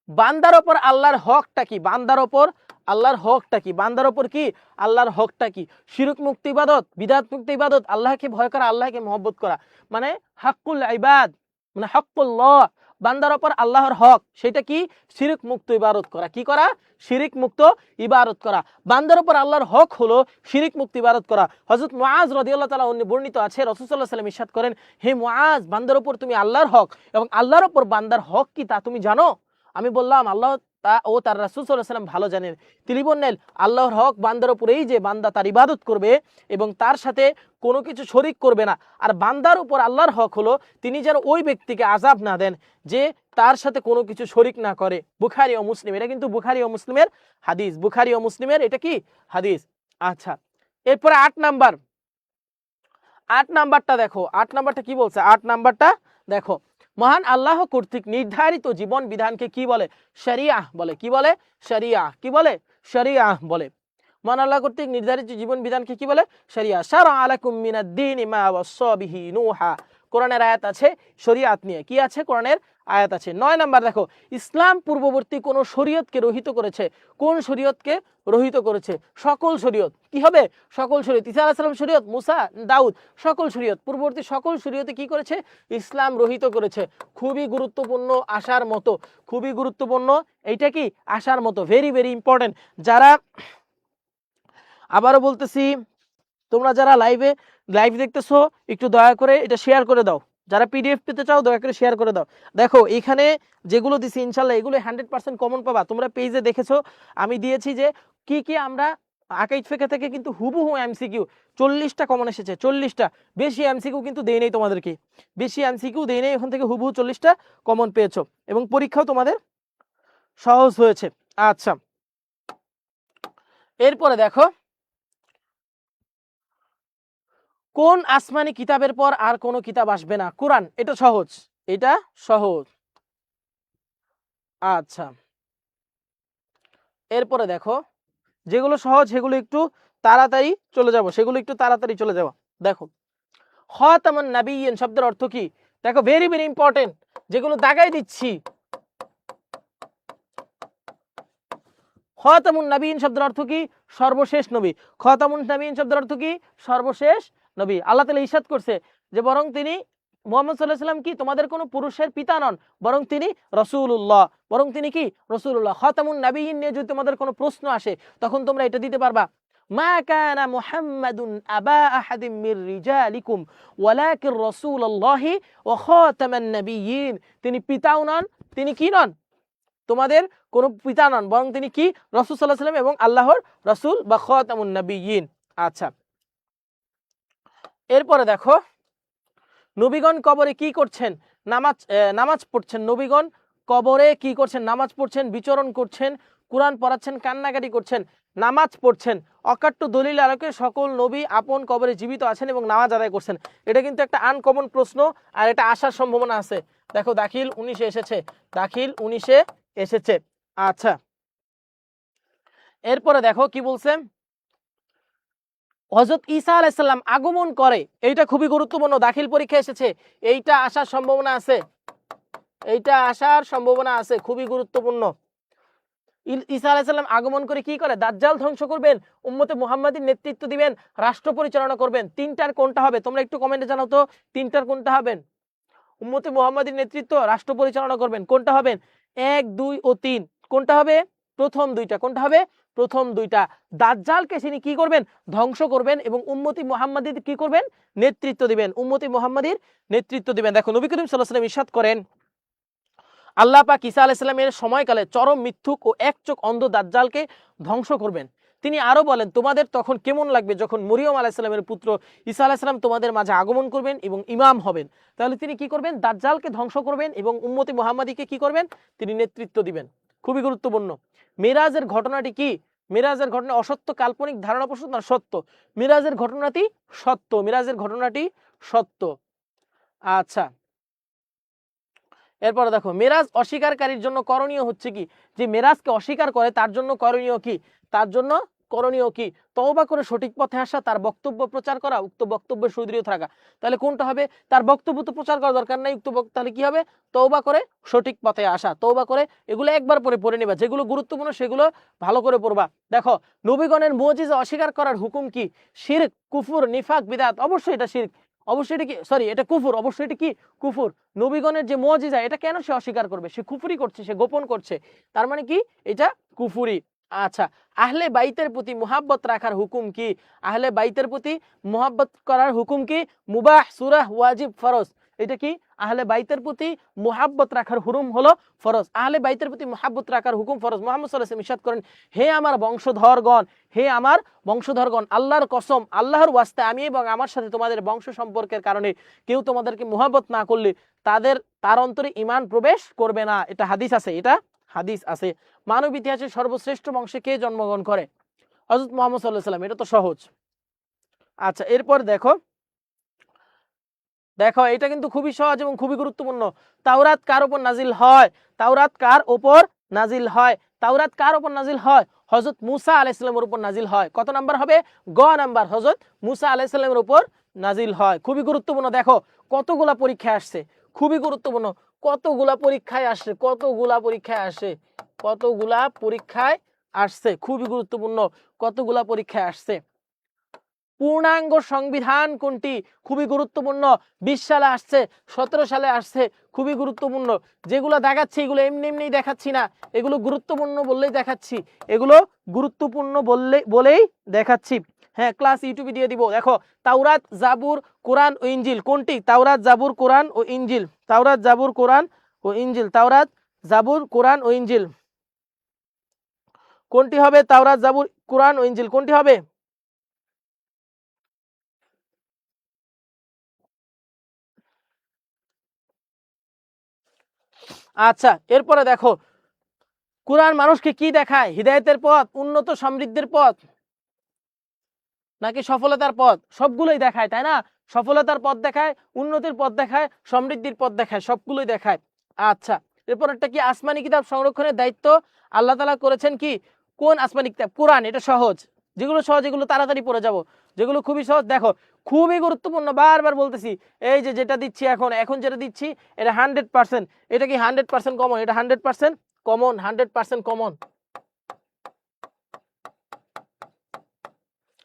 বান্দার ওপর আল্লাহর হকটা কি? বান্দার ওপর আল্লাহর হকটা কি? বান্দার ওপর কি আল্লাহর হকটা কি? শিরক মুক্ত ইবাদত, বিদআত মুক্ত ইবাদত, আল্লাহকে ভয় করা, আল্লাহকে মহব্বত করা, মানে হাক্কুল ইবাদ, মানে হাক্কুল্লাহ, বান্দার ওপর আল্লাহর হক, সেটা কি? শিরক মুক্ত ইবাদত করা। কি করা? শিরক মুক্ত ইবাদত করা। বান্দার ওপর আল্লাহর হক হলো শিরক মুক্ত ইবাদত করা। হযরত মুআজ রাদিয়াল্লাহু তাআলা বর্ণিত আছে, রাসূল সাল্লাল্লাহু আলাইহি ওয়াসাল্লাম ইরশাদ করেন, হে মুআজ, বান্দার ওপর তুমি আল্লাহর হক এবং আল্লাহর ওপর বান্দার হক কি তা তুমি জানো? আমি বললাম, আল্লাহ ও তার রাসূল সাল্লাল্লাহু আলাইহি ওয়াসাল্লাম ভালো জানেন। তিনি বললেন, আল্লাহর হক বান্দার উপর এই যে বান্দা তার ইবাদত করবে এবং তার সাথে কোনো কিছু শরীক করবে না। আর বান্দার উপর আল্লাহর হক হলো তিনি যেন ওই ব্যক্তিকে আযাব না দেন যে তার সাথে কোনো কিছু শরীক না করে। বুখারী ও মুসলিম, এটা কিন্তু বুখারী ও মুসলিমের হাদিস। বুখারী ও মুসলিমের এটা কি হাদিস। আচ্ছা, এরপরে 8 নাম্বারটা দেখো। 8 নাম্বারটা কি বলছে? 8 নাম্বারটা দেখো, মহান আল্লাহ কর্তৃক নির্ধারিত জীবন বিধানকে কি বলে? শরিয়াহ বলে। কি বলে? শরিয়াহ। কি বলে? শরিয়াহ বলে। মহান আল্লাহ কর্তৃক নির্ধারিত জীবন বিধানকে কি বলে? শরিয়াহ। শারআ আলাকুম মিনাদ-দীনি মা ওয়াসসা বিহি নূহা। কোরআনের আয়াত আছে শরিয়াত নিয়ে। কি আছে? কোরআনের আয়াত আছে। 9 নাম্বার দেখো, ইসলাম পূর্ববর্তী কোন শরীয়তকে রহিত করেছে? কোন শরীয়তকে রহিত করেছে? সকল শরীয়ত। কি হবে? সকল শরীয়ত। ঈসা আলাইহিস সালাম শরীয়ত, মুসা, দাউদ, সকল শরীয়ত, পূর্ববর্তী সকল শরীয়তে কি করেছে? ইসলাম রহিত করেছে। খুবই গুরুত্বপূর্ণ, আসার মতো, খুবই গুরুত্বপূর্ণ। এইটা কি? আসার মতো, ভেরি ভেরি ইম্পর্টেন্ট। যারা, আবারও বলতেছি, তোমরা যারা লাইভ দেখতেছো একটু দয়া করে এটা শেয়ার করে দাও। যারা পিডিএফ পেতে চাও দয়া করে শেয়ার করে দাও। দেখো এখানে যেগুলো দিছি ইনশাল্লাহ এগুলো 100% কমন পাবা। তোমরা পেজে দেখেছো আমি দিয়েছি যে কি কি আমরা আকাইদ ফিকহ থেকে কিন্তু হুবহু এমসিকিউ 40টা কমন এসেছে। 40টা, বেশি এমসিকিউ কিন্তু দেই নাই তোমাদেরকে, বেশি এমসিকিউ দেই নাই, ওখান থেকে হুবহু 40টা কমন পেয়েছো এবং পরীক্ষাও তোমাদের সহজ হয়েছে। আচ্ছা, এরপরে দেখো, কোন আসমানি কিতাবের পর আর কোনো কিতাব আসবে না? কোরআন। এটা সহজ, এটা সহজ। আচ্ছা, এরপরে দেখো, যেগুলো সহজ সেগুলো একটু তাড়াতাড়ি চলে যাব, দেখো খাতামুন নাবিয়্যিন শব্দের অর্থ কি? দেখো ভেরি ভেরি ইম্পর্টেন্ট, যেগুলো দাগাই দিচ্ছি। খাতামুন নাবিয়্যিন শব্দের অর্থ কি? সর্বশেষ নবী। খাতামুন নাবিয়্যিন শব্দের অর্থ কি? সর্বশেষ নবী। আল্লাহ তাআলা ইরশাদ করছে যে বরং তিনি, মুহাম্মদ সাল্লাল্লাহু আলাইহি ওয়াসাল্লাম কি তোমাদের কোনো পুরুষের পিতা নন, বরং তিনি রাসূলুল্লাহ, বরং তিনি কি? রাসূলুল্লাহ। খাতামুন নাবিয়্যিন নিয়ে যদি তোমাদের কোনো প্রশ্ন আসে তখন তোমরা এটা দিতে পারবা, মা কানা মুহাম্মাদুন আবা আহাদিম মির রিজালিকুম ওয়ালাকিন রাসূলুল্লাহি ওয়া খাতামান নাবিয়্যিন। তিনি পিতাও নন, তিনি কি নন? তোমাদের কোনো পিতা নন, বরং তিনি কি? রাসূল সাল্লাল্লাহু আলাইহি ওয়াসাল্লাম এবং আল্লাহর রাসূল বা খাতামুন নাবিয়্যিন। আচ্ছা, এরপরে দেখো, নবীগণ কবরে কি করছেন? নামাজ পড়ছেন। নবীগণ কবরে কি করছেন? নামাজ পড়ছেন, বিচরণ করছেন, কোরআন পড়াচ্ছেন, কান্নাকাটি করছেন, নামাজ পড়ছেন। অকাট্য দলিল আলোকে সকল নবী আপন কবরে জীবিত আছেন এবং নামাজ আদায় করছেন। এটা কিন্তু একটা আনকমন প্রশ্ন আর এটা আসার সম্ভাবনা আছে। দেখো দাখিল 19-এ এসেছে, দাখিল 19-এ এসেছে। আচ্ছা, এরপরে দেখো কি বলছে, হযরত ঈসা আলাইহিস সালাম আগমন করে। এইটা খুবই গুরুত্বপূর্ণ, দাখিল পরীক্ষা এসেছে। এইটা আসার সম্ভাবনা আছে, এইটা আসার সম্ভাবনা আছে, খুবই গুরুত্বপূর্ণ। ঈসা আলাইহিস সালাম আগমন করে কি করে? দাজ্জাল ধ্বংস করবেন, উম্মতে মুহাম্মাদীর নেতৃত্ব দিবেন, রাষ্ট্র পরিচালনা করবেন। তিনটার কোনটা হবে? তোমরা একটু কমেন্টে জানাও তো, তিনটার কোনটা হবেন? উম্মতে মুহাম্মাদীর নেতৃত্ব, রাষ্ট্র পরিচালনা করবেন, কোনটা হবেন? 1, 2 ও 3 কোনটা হবে? প্রথম দুইটা কোনটা হবে? প্রথম দুইটা। দাজ্জালকে তিনি কি করবেন? ধ্বংস করবেন এবং উম্মতি মুহাম্মাদীর কি করবেন? নেতৃত্ব দিবেন, উম্মতি মুহাম্মাদীর নেতৃত্ব দিবেন। দেখো নবী করিম সাল্লাল্লাহু আলাইহি ওয়াসাল্লাম ইরশাদ করেন, আল্লাহ পাক ঈসা আলাইহিস সালামের সময়কালে চরম মিথ্যুক ও এক চোখ অন্ধ দাজ্জালকে ধ্বংস করবেন। তিনি আরো বলেন, তোমাদের তখন কেমন লাগবে যখন মরিয়ম আলাইহিস সালামের পুত্র ঈসা আলাইহিস সালাম তোমাদের মাঝে আগমন করবেন এবং ইমাম হবেন। তাহলে তিনি কি করবেন? দাজ্জালকে ধ্বংস করবেন এবং উম্মতি মুহাম্মাদীকে কি করবেন? তিনি নেতৃত্ব দিবেন। খুবই গুরুত্বপূর্ণ। মেরাজের ঘটনাটি কি? মেরাজের ঘটনা অসত্য, কাল্পনিক ধারণা পোষণ না সত্য? মেরাজের ঘটনাটি সত্য, মেরাজের ঘটনাটি সত্য। আচ্ছা, এরপরে দেখো মেরাজ অস্বীকারীর জন্য করণীয় হচ্ছে কি? যে মেরাজকে অস্বীকার করে তার জন্য করণীয় কি? তার জন্য করণীয় কি? তওবা করে সঠিক পথে আসা, তার বক্তব্য প্রচার করা, উক্ত বক্তব্যে সুদৃঢ় থাকা। তাহলে কোনটা হবে? তার বক্তব্য তো প্রচার করা দরকার নাই, উক্ত তাহলে কি হবে? তওবা করে সঠিক পথে আসা, তওবা করে এগুলো একবার পড়ে নেবা, যেগুলো গুরুত্বপূর্ণ সেগুলো ভালো করে পড়বা। দেখো নবীগণের মুজিজা অস্বীকার করার হুকুম কি? শিরক, কুফর, নিফাক, বিদআত। অবশ্যই এটা শিরক, অবশ্যই এটা কি এটা কুফর, অবশ্যই এটা কি কুফর। নবীগণের যে মুজিজা এটা কেন সে অস্বীকার করবে? সে কুফরি করছে, সে গোপন করছে, তার মানে কি এটা কুফরি। আচ্ছা, আহলে বাইতের প্রতি মুহাব্বত রাখার হুকুম কি? আহলে বাইতের প্রতি মুহাব্বত করার হুকুম কি? মুবাহ, সুরাহ, ওয়াজিব, ফরজ। এটা কি? আহলে বাইতের প্রতি মুহাব্বত রাখার হুকুম হলো ফরজ। আহলে বাইতের প্রতি মুহাব্বত রাখার হুকুম ফরজ। মুহাম্মদ সাল্লাল্লাহু আলাইহি ওয়াসাল্লাম ইরশাদ করেন, হে আমার বংশধরগণ, হে আমার বংশধরগণ, আল্লাহর কসম, আল্লাহর ওয়াস্তে আমি এবং আমার সাথে তোমাদের বংশ সম্পর্কের কারণে কেউ তোমাদেরকে মুহাব্বত না করলে তার অন্তরে ঈমান প্রবেশ করবে না। এটা হাদিস আছে, এটা হাদিস আছে। মানব ইতিহাসের সর্বশ্রেষ্ঠ বংশে কে জন্মগ্রহণ করে? হযরত মুহাম্মদ সাল্লাল্লাহু আলাইহি ওয়াসাল্লাম। এটা তো সহজ। আচ্ছা, এরপর দেখো দেখো এটা কিন্তু খুবই সহজ এবং খুবই গুরুত্বপূর্ণ। তাওরাত কার উপর নাজিল হয়? তাওরাত কার উপর নাজিল হয়? তাওরাত কার উপর নাজিল হয়? হযরত মুসা আলাইহিস সালামের উপর নাজিল হয়। কত নাম্বার হবে? গ নাম্বার, হযরত মুসা আলাইহিস সালামের উপর নাজিল হয়। খুবই গুরুত্বপূর্ণ। দেখো কতগুলা পরীক্ষা আসছে, খুবই গুরুত্বপূর্ণ। কতগুলা পরীক্ষায় আসছে, কতগুলা পরীক্ষায় আসে, কতগুলা পরীক্ষায় আসছে, খুবই গুরুত্বপূর্ণ। কতগুলা পরীক্ষায় আসছে। পূর্ণাঙ্গ সংবিধান কোনটি? খুবই গুরুত্বপূর্ণ। 20 সালে আসছে, 17 সালে আসছে, খুবই গুরুত্বপূর্ণ। যেগুলো দেখাচ্ছি এগুলো এমনি এমনি দেখাচ্ছি না, এগুলো গুরুত্বপূর্ণ বললেই দেখাচ্ছি, এগুলো গুরুত্বপূর্ণ বলেই দেখাচ্ছি। হ্যাঁ, ক্লাস ইউটিউবে দিয়ে দিব। দেখো তাওরাত, জাবুর, কোরআন ও ইনজিল কোনটি? তাওরাত, জাবুর, কোরআন ও ইনজিল। তাওরাত, জাবুর, কোরআন ও ইনজিল। তাওরাত, জাবুর, কোরআন ও ইনজিল কোনটি হবে? তাওরাত, জাবুর, কোরআন ও ইনজিল কোনটি হবে? আচ্ছা, এরপরে দেখো কোরআন মানুষকে কি দেখায়? হিদায়াতের পথ, উন্নত সমৃদ্ধির পথ, নাকি সফলতার পথ? সবগুলোই দেখায়, তাই না? সফলতার পথ দেখায়, উন্নতির পথ দেখায়, সমৃদ্ধির পথ দেখায়, সবগুলোই দেখায়। আচ্ছা, এরপরটা কি? আসমানি কিতাব সংরক্ষণের দায়িত্ব আল্লাহ তাআলা করেছেন কি? কোন আসমানি কিতাব? কোরআন। এটা সহজ, যেগুলো সহজ এগুলো তাড়াতাড়ি পড়ে যাব, যেগুলো খুবই সহজ দেখো খুবই গুরুত্বপূর্ণ। বারবার বলতেছি, এই যে যেটা দিচ্ছি এখন যেটা দিচ্ছি এটা 100%। এটা কি 100% কমন? এটা 100% কমন, 100% কমন,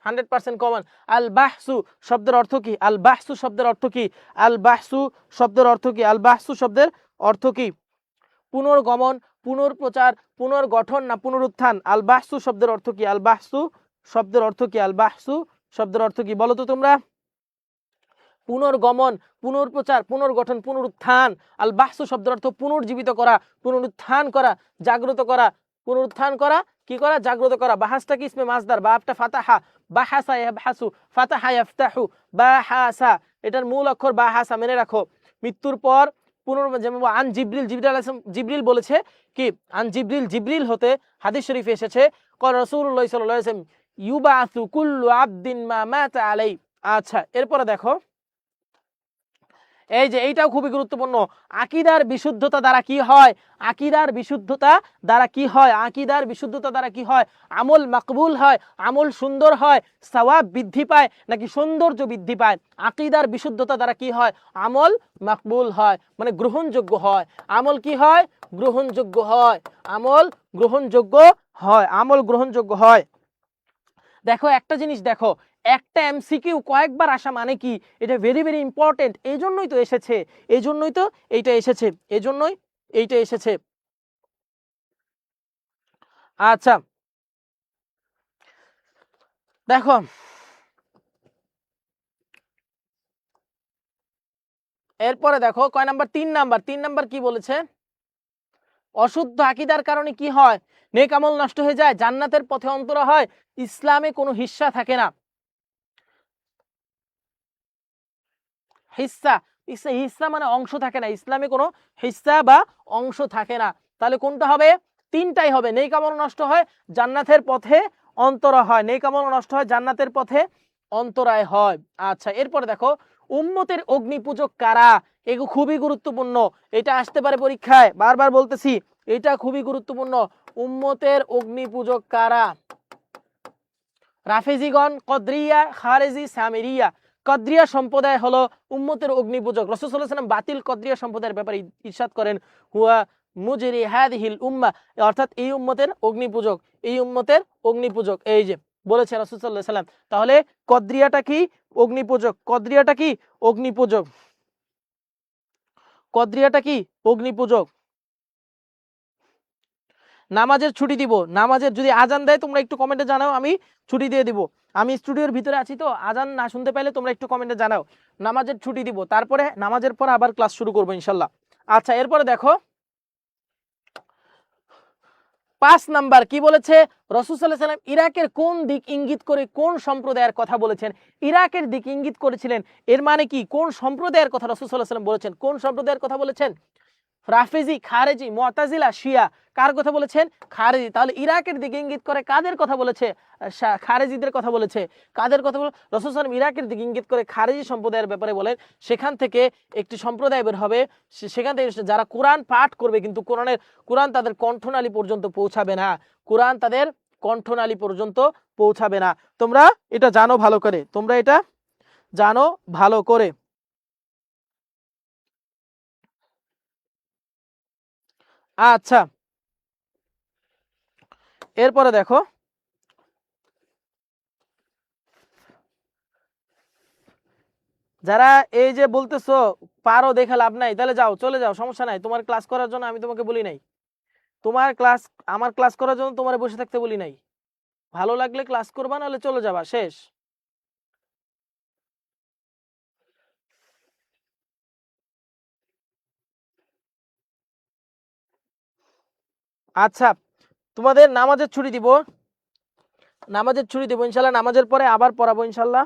100% কমন। আল বাহসু শব্দের অর্থ কি? আল বাহসু শব্দের অর্থ কি? আল বাহসু শব্দের অর্থ কি? আল বাহসু শব্দের অর্থ কি? পুনর্গমন, পুনর্প্রচার, পুনর্গঠন না পুনরুত্থান? আল বাহসু শব্দের অর্থ কি? আল বাহসু শব্দের অর্থ কি? আল বাহসু শব্দের অর্থ কি বলো তো তোমরা? পুনর্গমন, পুনর্প্রচার, পুনর্গঠন, পুনরুত্থান। আল বাহসু শব্দের অর্থ পুনর্জীবিত করা, পুনরুত্থান করা, জাগ্রত করা। পুনরুত্থান করা, কি করা? জাগ্রত করা। বাহাসটা কি ইসমে মাসদার, বাপটা ফাতাহা, বাহাসা ইয়াবহাসু, ফাতাহা ইয়াফতাহু, বাহাসা। এটার মূল অক্ষর বাহাসা, মেনে রাখো। মৃত্যুর পর যেমন আন জিবরিল, জিবরিল বলেছে কি? আন জিবরিল হতে হাদিস শরীফে এসেছে ক্বাল রাসূলুল্লাহ সাল্লাল্লাহু আলাইহি ওয়াসাল্লাম ইউবাসু কুল্লু আবদিন মা মাতা আলাই। আচ্ছা, এরপরে দেখো এই যে এইটাও খুবই গুরুত্বপূর্ণ। আকীদার বিশুদ্ধতা দ্বারা কি হয়? আকীদার বিশুদ্ধতা দ্বারা কি হয়? আকীদার বিশুদ্ধতা দ্বারা কি হয়? আমল মাকবুল হয়, আমল সুন্দর হয়, সওয়াব বৃদ্ধি পায় নাকি সৌন্দর্য বৃদ্ধি পায়? আকীদার বিশুদ্ধতা দ্বারা কি হয়? আমল মাকবুল হয়, মানে গ্রহণযোগ্য হয়। আমল কি হয়? গ্রহণযোগ্য হয়। আমল গ্রহণযোগ্য হয়, আমল গ্রহণযোগ্য হয়। দেখো একটা জিনিস দেখো, একটা এমসিকিউ কয়েকবার আসা মানে কি? এটা ভেরি ভেরি ইম্পর্টেন্ট। এই জন্যই তো এসেছে, এই জন্যই তো এইটা এসেছে, এই জন্যই এইটা এসেছে। আচ্ছা দেখো, এরপরে দেখো কয় নাম্বার, 3 নাম্বার। 3 নাম্বার কি বলেছে? অশুদ্ধ আকীদার কারণে কি হয়? নেক আমল নষ্ট হয়ে যায়, জান্নাতের পথে অন্তরা হয়, ইসলামে কোনো হিস্সা থাকে না। হিস্সা, হিস্সা মানে অংশ থাকে না, ইসলামে কোনো হিস্সা বা অংশ থাকে না। তাহলে কোনটা হবে? 3টাই হবে। নেক আমল নষ্ট হয়, জান্নাতের পথে অন্তরা হয়, নেক আমল নষ্ট হয়, জান্নাতের পথে অন্তরায় হয়। আচ্ছা এরপরে দেখো, উম্মতের অগ্নি পূজক কারা? এগুলো খুবই গুরুত্বপূর্ণ, এটা আসতে পারে পরীক্ষায়, বারবার বলতেছি এটা খুবই গুরুত্বপূর্ণ। উম্মতের অগ্নি পূজক কারা? রাফেজিগণ, কদরিয়া, খারেজি, সামেরিয়া। কদরিয়া সম্প্রদায় হলো উম্মতের অগ্নিপূজক। রাসূল সাল্লাল্লাহু আলাইহি ওয়াসাল্লাম বাতিল কদরিয়া সম্প্রদায়ের ব্যাপারে ইরশাদ করেন, হুয়া মুজরি হাযিহিল উম্মাহ, অর্থাৎ এই উম্মতের অগ্নিপূজক, এই উম্মতের অগ্নিপূজক, এই যে বলেছে রাসূল সাল্লাল্লাহু আলাইহি ওয়াসাল্লাম। তাহলে কদরিয়াটা কি? অগ্নিপূজক। কদরিয়াটা কি? অগ্নিপূজক। কদরিয়াটা কি? অগ্নিপূজক। নামাজের ছুটি দিব, নামাজের যদি আজান দেয় তোমরা একটু কমেন্টে জানাও, আমি ছুটি দিয়ে দিব। আমি স্টুডিওর ভিতরে আছি তো আজান না শুনতে পাইলে তোমরা একটু কমেন্টে জানাও। নামাজের ছুটি দিব, তারপরে নামাজের পর আবার ক্লাস শুরু করবো ইনশাল্লাহ। আচ্ছা এরপরে দেখো 5 নাম্বার কি বলেছে? রাসূল সাল্লাল্লাহু আলাইহি ওয়াসাল্লাম ইরাকের কোন দিক ইঙ্গিত করে কোন সম্প্রদায়ের কথা বলেছেন? ইরাকের দিক ইঙ্গিত করেছিলেন, এর মানে কি? কোন সম্প্রদায়ের কথা রাসূল সাল্লাল্লাহু আলাইহি ওয়াসাল্লাম বলেছেন? কোন সম্প্রদায়ের কথা বলেছেন? রাফেজি, খারেজি, মুতাজিলা, শিয়া, কার কথা বলেছেন? খারেজি। তাহলে ইরাকের দিকে ইঙ্গিত করে কাদের কথা বলেছে? খারেজিদের কথা বলেছে। কাদের কথা বলে? রাসূল সাল্লাল্লাহু আলাইহি ওয়াসাল্লাম ইরাকের দিকে ইঙ্গিত করে খারেজি সম্প্রদায়ের ব্যাপারে বলেন। সেখান থেকে একটি সম্প্রদায় বের হবে, সেখান থেকে যারা কোরআন পাঠ করবে কিন্তু কোরআন তাদের কণ্ঠনালী পর্যন্ত পৌঁছাবে না, কোরআন তাদের কণ্ঠনালী পর্যন্ত পৌঁছাবে না। তোমরা এটা জানো ভালো করে, তোমরা এটা জানো ভালো করে। আচ্ছা এরপরে দেখো, যারা এই যে বলতেছো পারো দেখে লাভ নাই, তাহলে যাও, চলে যাও, সমস্যা নাই। তোমার ক্লাস করার জন্য আমি তোমাকে বলি নাই, তোমার ক্লাস, আমার ক্লাস করার জন্য তোমার বসে থাকতে বলি নাই। ভালো লাগলে ক্লাস করবা, নাহলে চলে যাবা, শেষ। আচ্ছা তোমাদের নামাজের ছুটি দিব, নামাজের ছুটি দিব ইনশাল্লাহ, নামাজের পরে আবার পড়াবো ইনশাল্লাহ।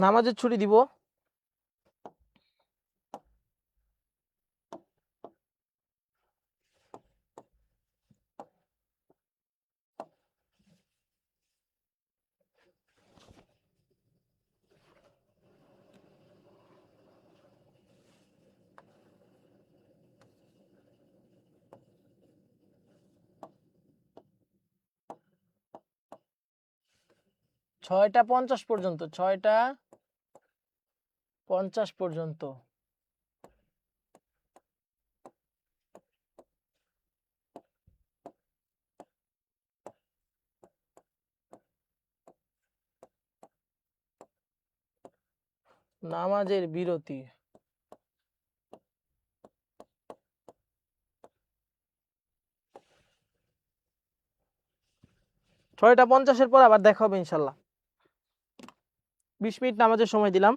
নামাজের ছুটি দিব। ছয়টা 50 পর্যন্ত, 6টা 50 পর্যন্ত। নামাজের বিরতি, 6টা 50-এর পর আবার দেখা হবে ইনশাল্লাহ। 20 মিনিট নামাজের সময় দিলাম।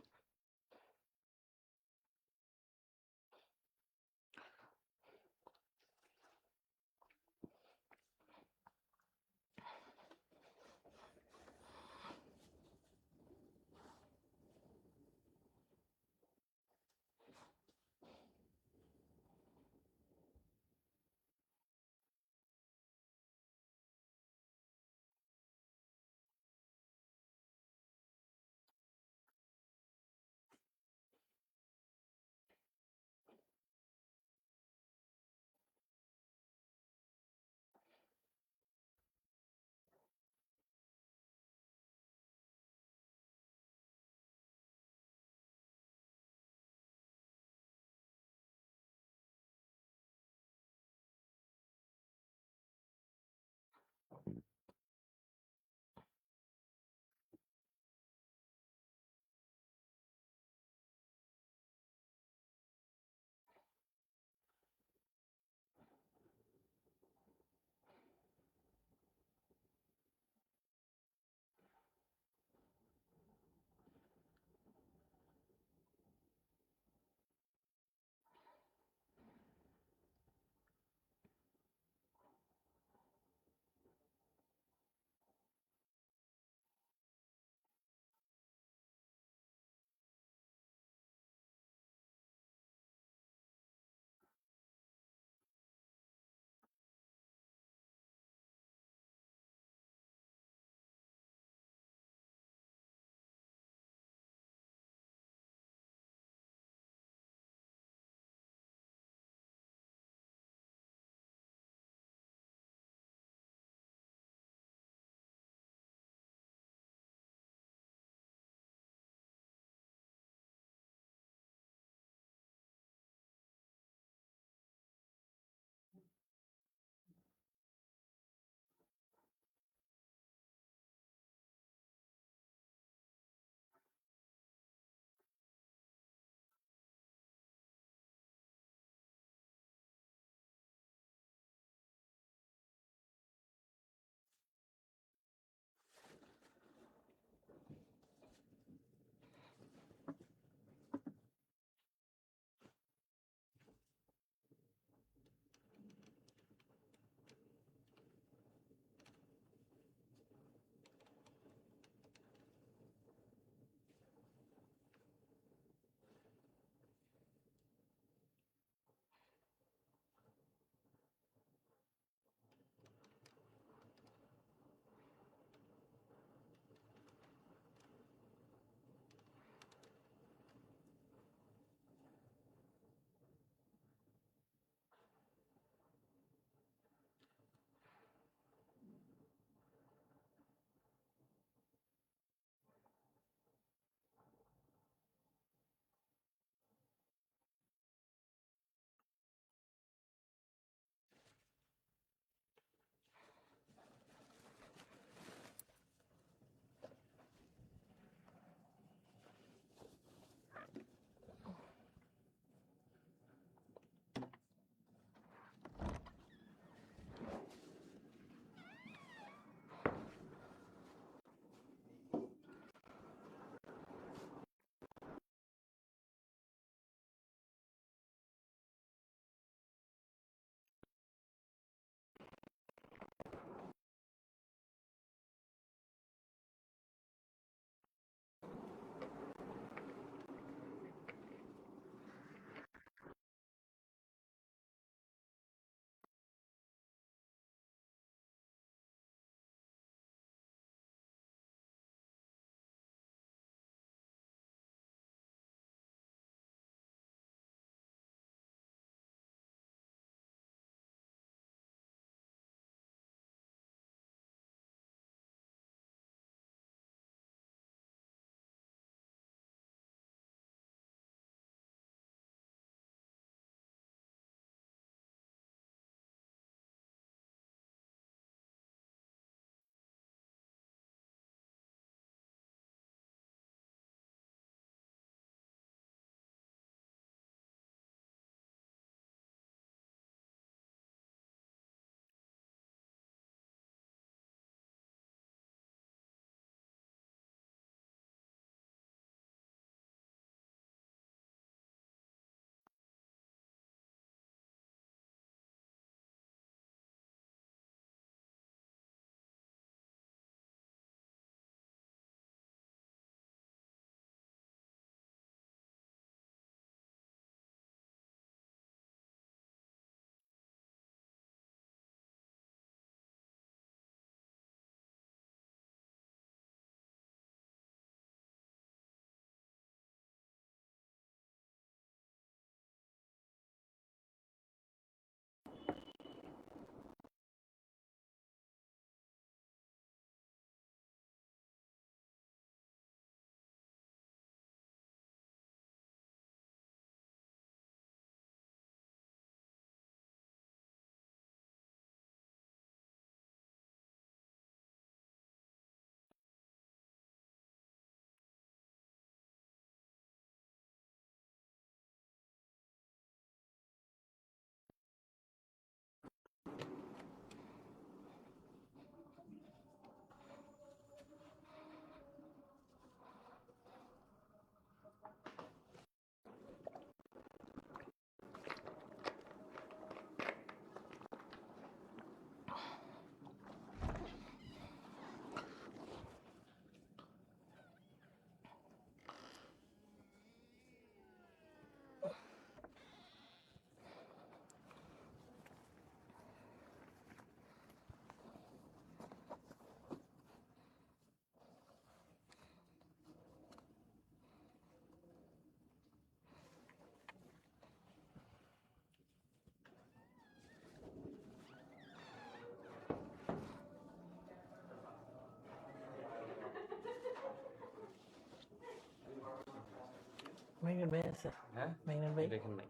ম্যাগনেট ভাই আছে? হ্যাঁ ম্যাগনেট ভাই দেখেন নাই।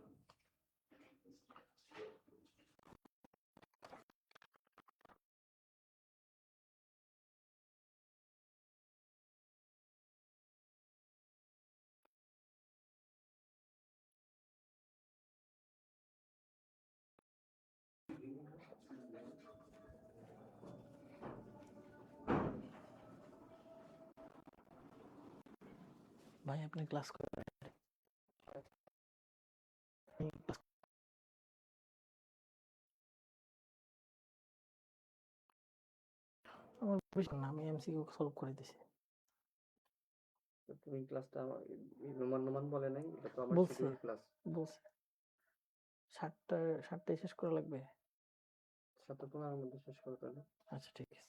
ভাই আপনি ক্লাস করেন? আমার বিষয় না, আমি এমসিকিউ সলভ করে দিছি। তো তুমি ক্লাসটা নমান বলে নাই, এটা তো আমার বলছে শিডিউল ক্লাস। বলছে 7টায় শেষ করা লাগবে। 7:15 মধ্যে শেষ করে তাহলে। আচ্ছা ঠিক আছে।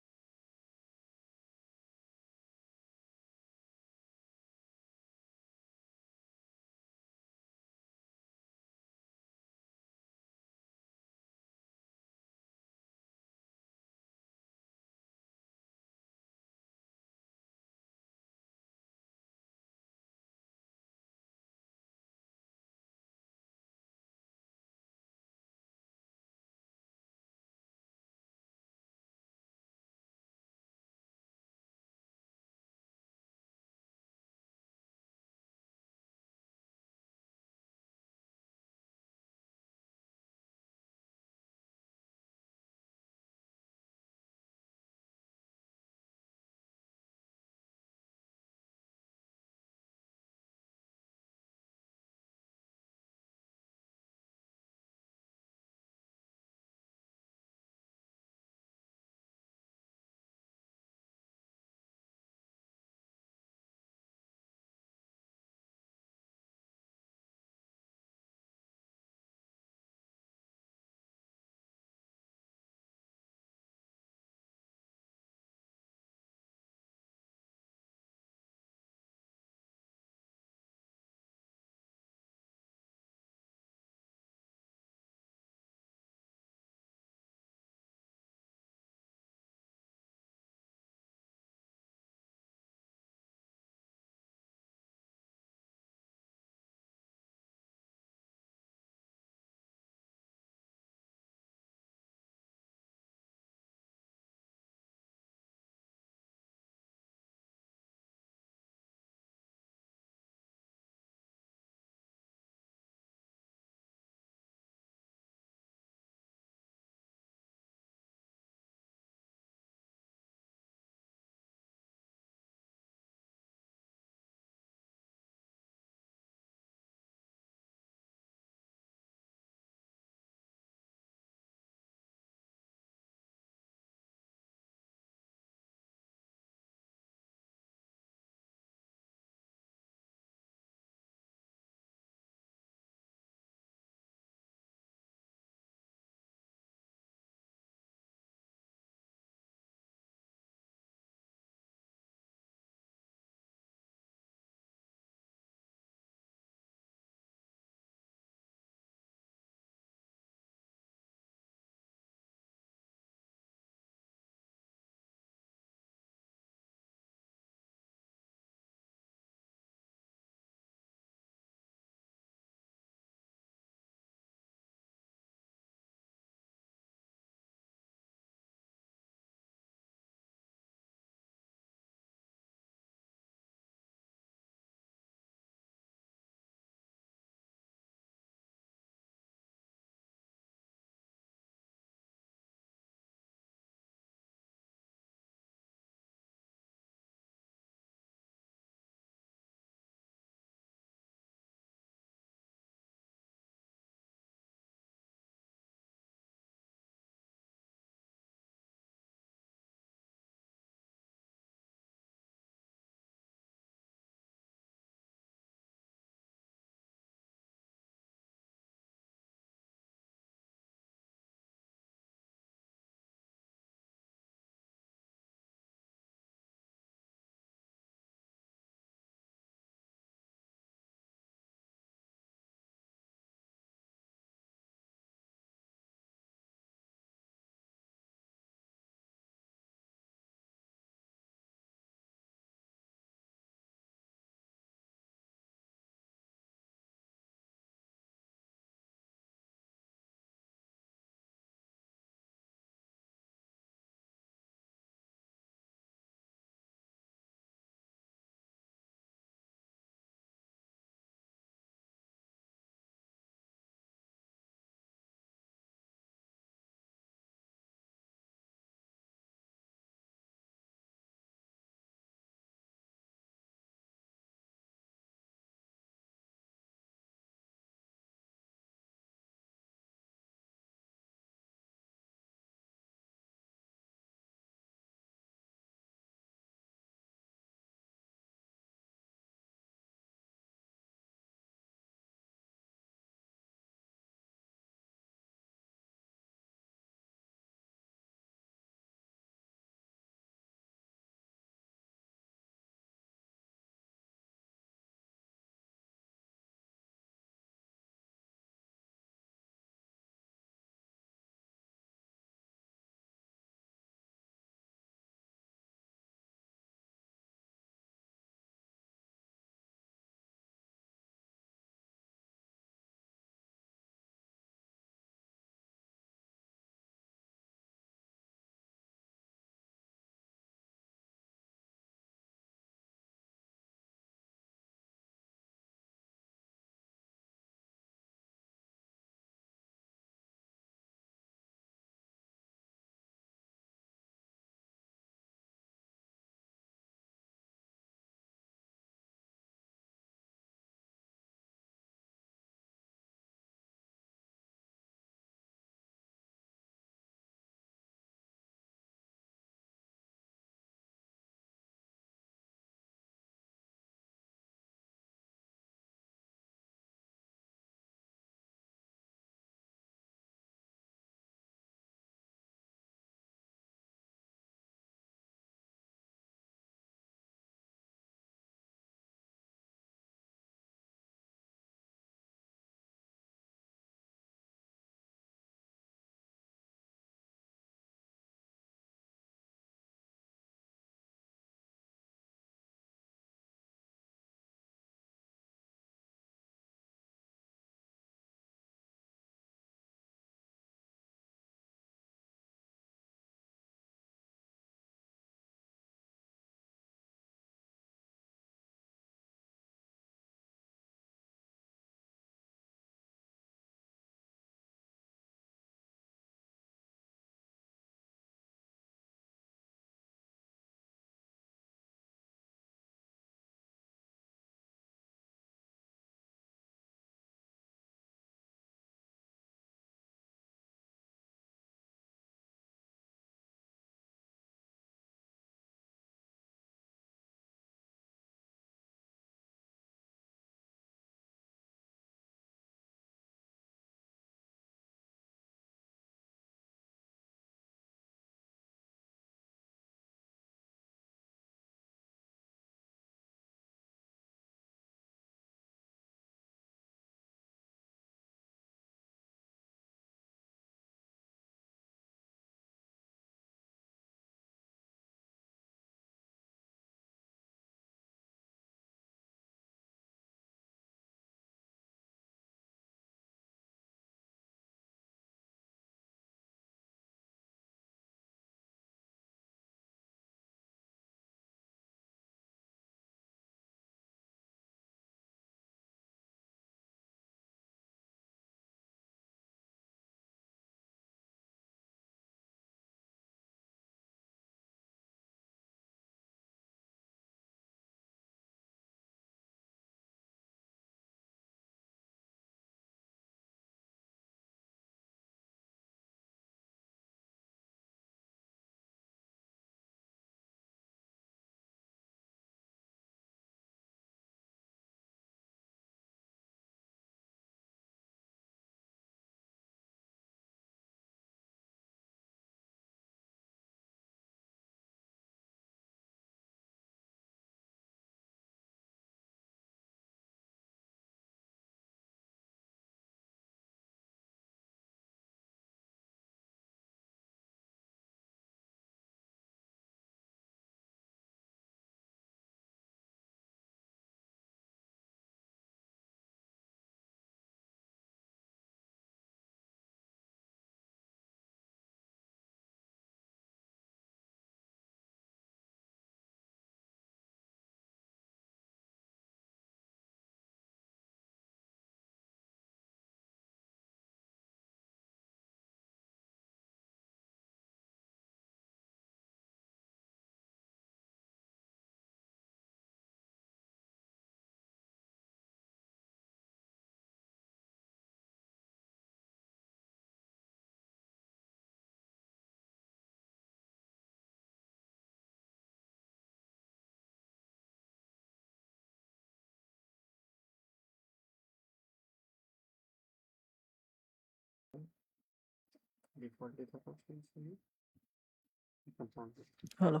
হলো,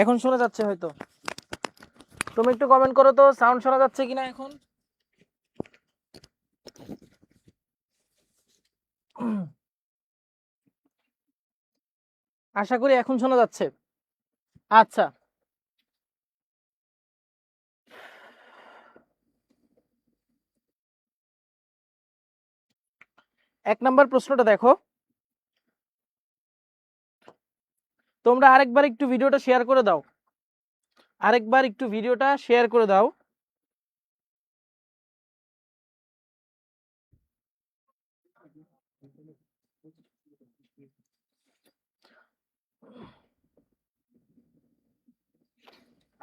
এখন শোনা যাচ্ছে হয়তো? তুমি একটু কমেন্ট করো তো সাউন্ড শোনা যাচ্ছে কিনা এখন। আশা করি এখন শোনা যাচ্ছে। আচ্ছা, এক নম্বর প্রশ্নটা দেখো, তোমরা আরেকবার একটু ভিডিওটা শেয়ার করে দাও, আরেকবার একটু ভিডিওটা শেয়ার করে দাও।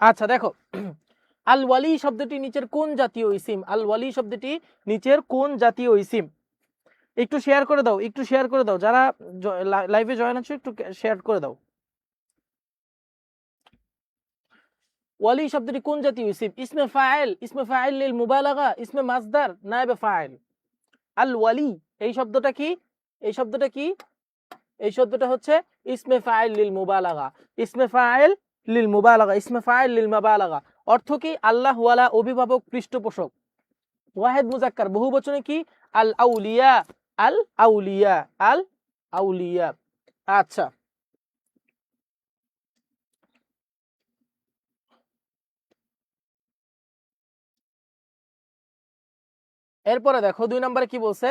আচ্ছা দেখো, আল ওয়ালি শব্দটি নিচের কোন জাতীয় ইসিম? আল ওয়ালি শব্দটি নিচের কোন জাতীয় ইসিম? একটু শেয়ার করে দাও, একটু শেয়ার করে দাও, যারা লাইভে জয়েন আছো একটু শেয়ার করে দাও। ওয়ালি শব্দটি কোন জাতীয় ইসিম? ইসমে ফাইল লিল মুবালাগা, ইসমে মাসদার, নায়েবে ফাইল। আল ওয়ালি এই শব্দটা কি? এই শব্দটা কি? এই শব্দটা হচ্ছে ইসমে ফাইল লিল মুবালাগা, ইসমে ফাইল লিল মুবালাগা, ইসমে ফাইল লিল মুবালাগা। অর্থ কি? আল্লাহ ওয়ালা, অভিভাবক, পৃষ্ঠপোষক। ওয়াহিদ মুজাক্কার, বহুবচনে কি? আল আউলিয়া, আল আউলিয়া, আল আউলিয়া। আচ্ছা, এরপরে দেখো 2 নম্বরে কি বলছে?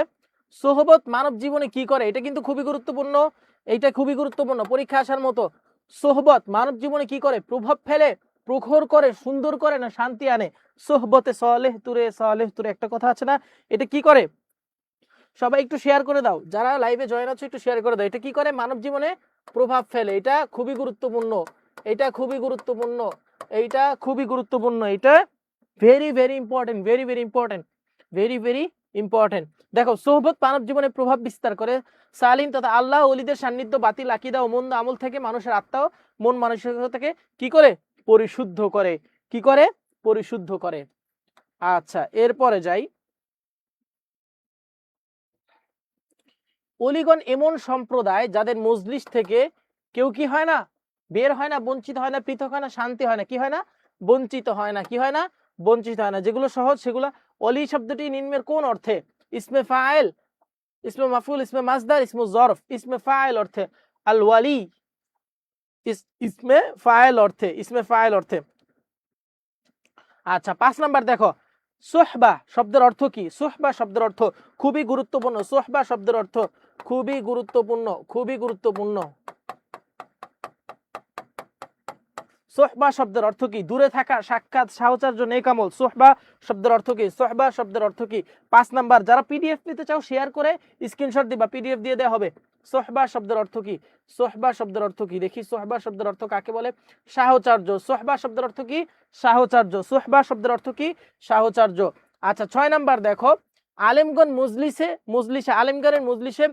সোহবত মানব জীবনে কি করে? এটা কিন্তু খুবই গুরুত্বপূর্ণ, এইটা খুবই গুরুত্বপূর্ণ, পরীক্ষা আসার মতো। সোহবত মানব জীবনে কি করে? প্রভাব ফেলে, প্রখর করে, সুন্দর করে, না শান্তি আনে? সোহবতে সালেহ তুরে একটা কথা আছে না, এটা কি করে? সবাই একটু শেয়ার করে দাও, যারা লাইভে জয়েন আছো একটু শেয়ার করে দাও। এটা কি করে? মানব জীবনে প্রভাব ফেলে। এটা খুবই গুরুত্বপূর্ণ, এটা খুবই গুরুত্বপূর্ণ, এইটা খুবই গুরুত্বপূর্ণ, এটা very very important, very very important, very very important. দেখো, সোহবত মানব জীবনে প্রভাব বিস্তার করে, সালিন তথা আল্লাহ ওলিদের সান্নিধ্য বাতিল আকীদা ও মন্দ আমল থেকে মানুষের আত্মা ও মন মানসিকতা থেকে কি করে? পরিশুদ্ধ করে। কি করে? পরিশুদ্ধ করে। আচ্ছা, এরপরে যাই। অলিগণ এমন সম্প্রদায় যাদের মজলিস থেকে কেউ কি হয় না? বের হয় না, বঞ্চিত হয় না, পৃথক হয় না, শান্তি হয় না, কি হয় না? বঞ্চিত হয় না, কি হয় না? বঞ্চিত হয় না। যেগুলো সহজ সেগুলো। অলি শব্দটি নিম্নের কোন অর্থে? ইসমে ফাইল, ইসমে মাফুল, ইসমে মাসদার, ইসমে জরফ। ইসমে ফাইল অর্থে আল ওয়ালি, ইসমে ফাইল অর্থে, ইসমে ফাইল অর্থে। আচ্ছা, 5 নাম্বার দেখো, সোহবা শব্দের অর্থ কি? সোহবা শব্দের অর্থ খুবই গুরুত্বপূর্ণ, সোহবা শব্দের অর্থ খুবই গুরুত্বপূর্ণ, খুবই গুরুত্বপূর্ণ। সোহবা শব্দের অর্থ কি? দূরে থাকা, সাক্ষাৎ, সাহচর্য, নেক আমল। সোহবা শব্দের অর্থ কি? সোহবা শব্দের অর্থ কি? 5 নাম্বার, যারা পিডিএফ নিতে চাও শেয়ার করে স্ক্রিনশট দিবা, পিডিএফ দিয়ে দেওয়া হবে। সোহবা শব্দের অর্থ কি? সোহবা শব্দের অর্থ কি? দেখি, সোহবা শব্দের অর্থ কাকে বলে? সাহচর্য। সোহবা শব্দের অর্থ কি? সাহচর্য। সোহবা শব্দের অর্থ কি? সাহচর্য। আচ্ছা, 6 নাম্বার দেখো, আলেমগণ মজলিসে, মজলিসে আলেমগণের মজলিসে,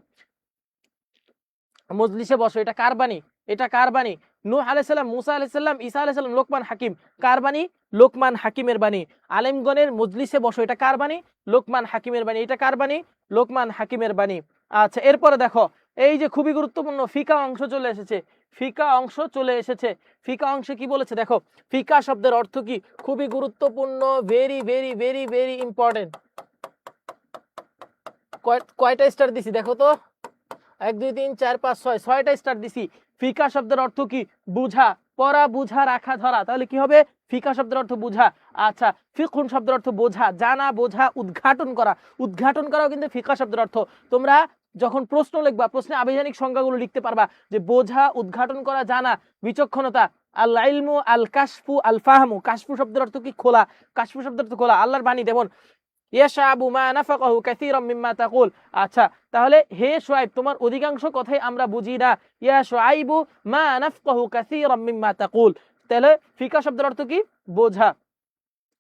মজলিসে বসো, এটা কার বাণী? এটা কার বাণী? নূহ আলাইহিস সালাম, মুসা আলাইহিস সালাম, ঈসা আলাইহিস সালাম, লোকমান হাকিম। কার বাণী? লোকমান হাকিমের বাণী। আলেমগণের মজলিসে বসো, এটা কার বাণী? লোকমান হাকিমের বাণী। এটা কার বাণী? লোকমান হাকিমের বাণী। আচ্ছা, এরপরে দেখো, এই যে খুবই গুরুত্বপূর্ণ ফিকা অংশ চলে এসেছে, ফিকা অংশ চলে এসেছে। ফিকা অংশে কি বলেছে দেখো, ফিকা শব্দের অর্থ কি? খুবই গুরুত্বপূর্ণ, very very very very important. কয়টা স্টার দিছি দেখো তো? 1 2 3 4 5 6, 6টা স্টার দিছি। ফিকা শব্দের অর্থ কি? বুঝা, পড়া, বুঝা, রাখা, ধরা। তাহলে কি হবে? ফিকা শব্দের অর্থ বুঝা। আচ্ছা, ফিকহুন শব্দের অর্থ বোঝা, জানা, বোঝা, উদ্ঘাটন করা। উদ্ঘাটন করাও কিন্তু ফিকা শব্দের অর্থ। তোমরা যখন প্রশ্ন লিখবা, প্রশ্নে আবিধানিক সংজ্ঞাগুলো লিখতে পারবা, যে বোঝা, উদ্ঘাটন করা, জানা, বিচক্ষণতা। আল ইলমু, আল কাশফু, আল ফাহমু। কাশফু শব্দের অর্থ কি? খোলা। কাশফু শব্দের অর্থ খোলা। আল্লাহর বাণী যেমন ইয়াশাবু মা নাফাকাহু কাসীরাম মিম্মা তাকুল। আচ্ছা, তাহলে হে শুআইব, তোমার অধিকাংশ কথাই আমরা বুঝি না। ইয়া শুআইবু মা নাফকাহু কাসীরাম মিম্মা তাকুল। তাহলে ফিকা শব্দের অর্থ কি? বোঝা।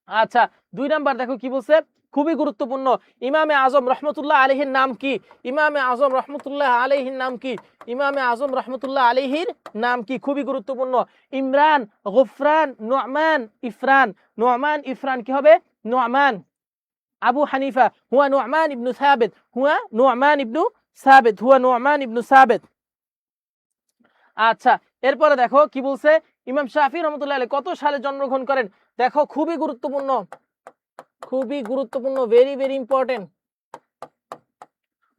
আচ্ছা, 2 নাম্বার দেখো কি বলছে, খুবই গুরুত্বপূর্ণ। ইমামে আজম রহমতুল্লাহ আলাইহির নাম কি? ইমামে আজম রহমতুল্লাহ আলাইহির নাম কি? ইমামে আজম রহমতুল্লাহ আলাইহির নাম কি? খুবই গুরুত্বপূর্ণ। ইমরান, গুফরান, নু'মান, ইফরান। নু'মান, ইফরান কি হবে? নু'মান। আবু হানিফা হুয়া নু'মান ইবনু সাবিত, হুয়া নু'মান ইবনু সাবিত, হুয়া নুমান ইবনু সাবিত। আচ্ছা, এরপরে দেখো কি বলছে, ইমাম শাফি রহমতুল্লাহ আলাইহি কত সালে জন্মগ্রহণ করেন? দেখো খুবই গুরুত্বপূর্ণ, খুবই গুরুত্বপূর্ণ, ভেরি ভেরি ইম্পর্টেন্ট,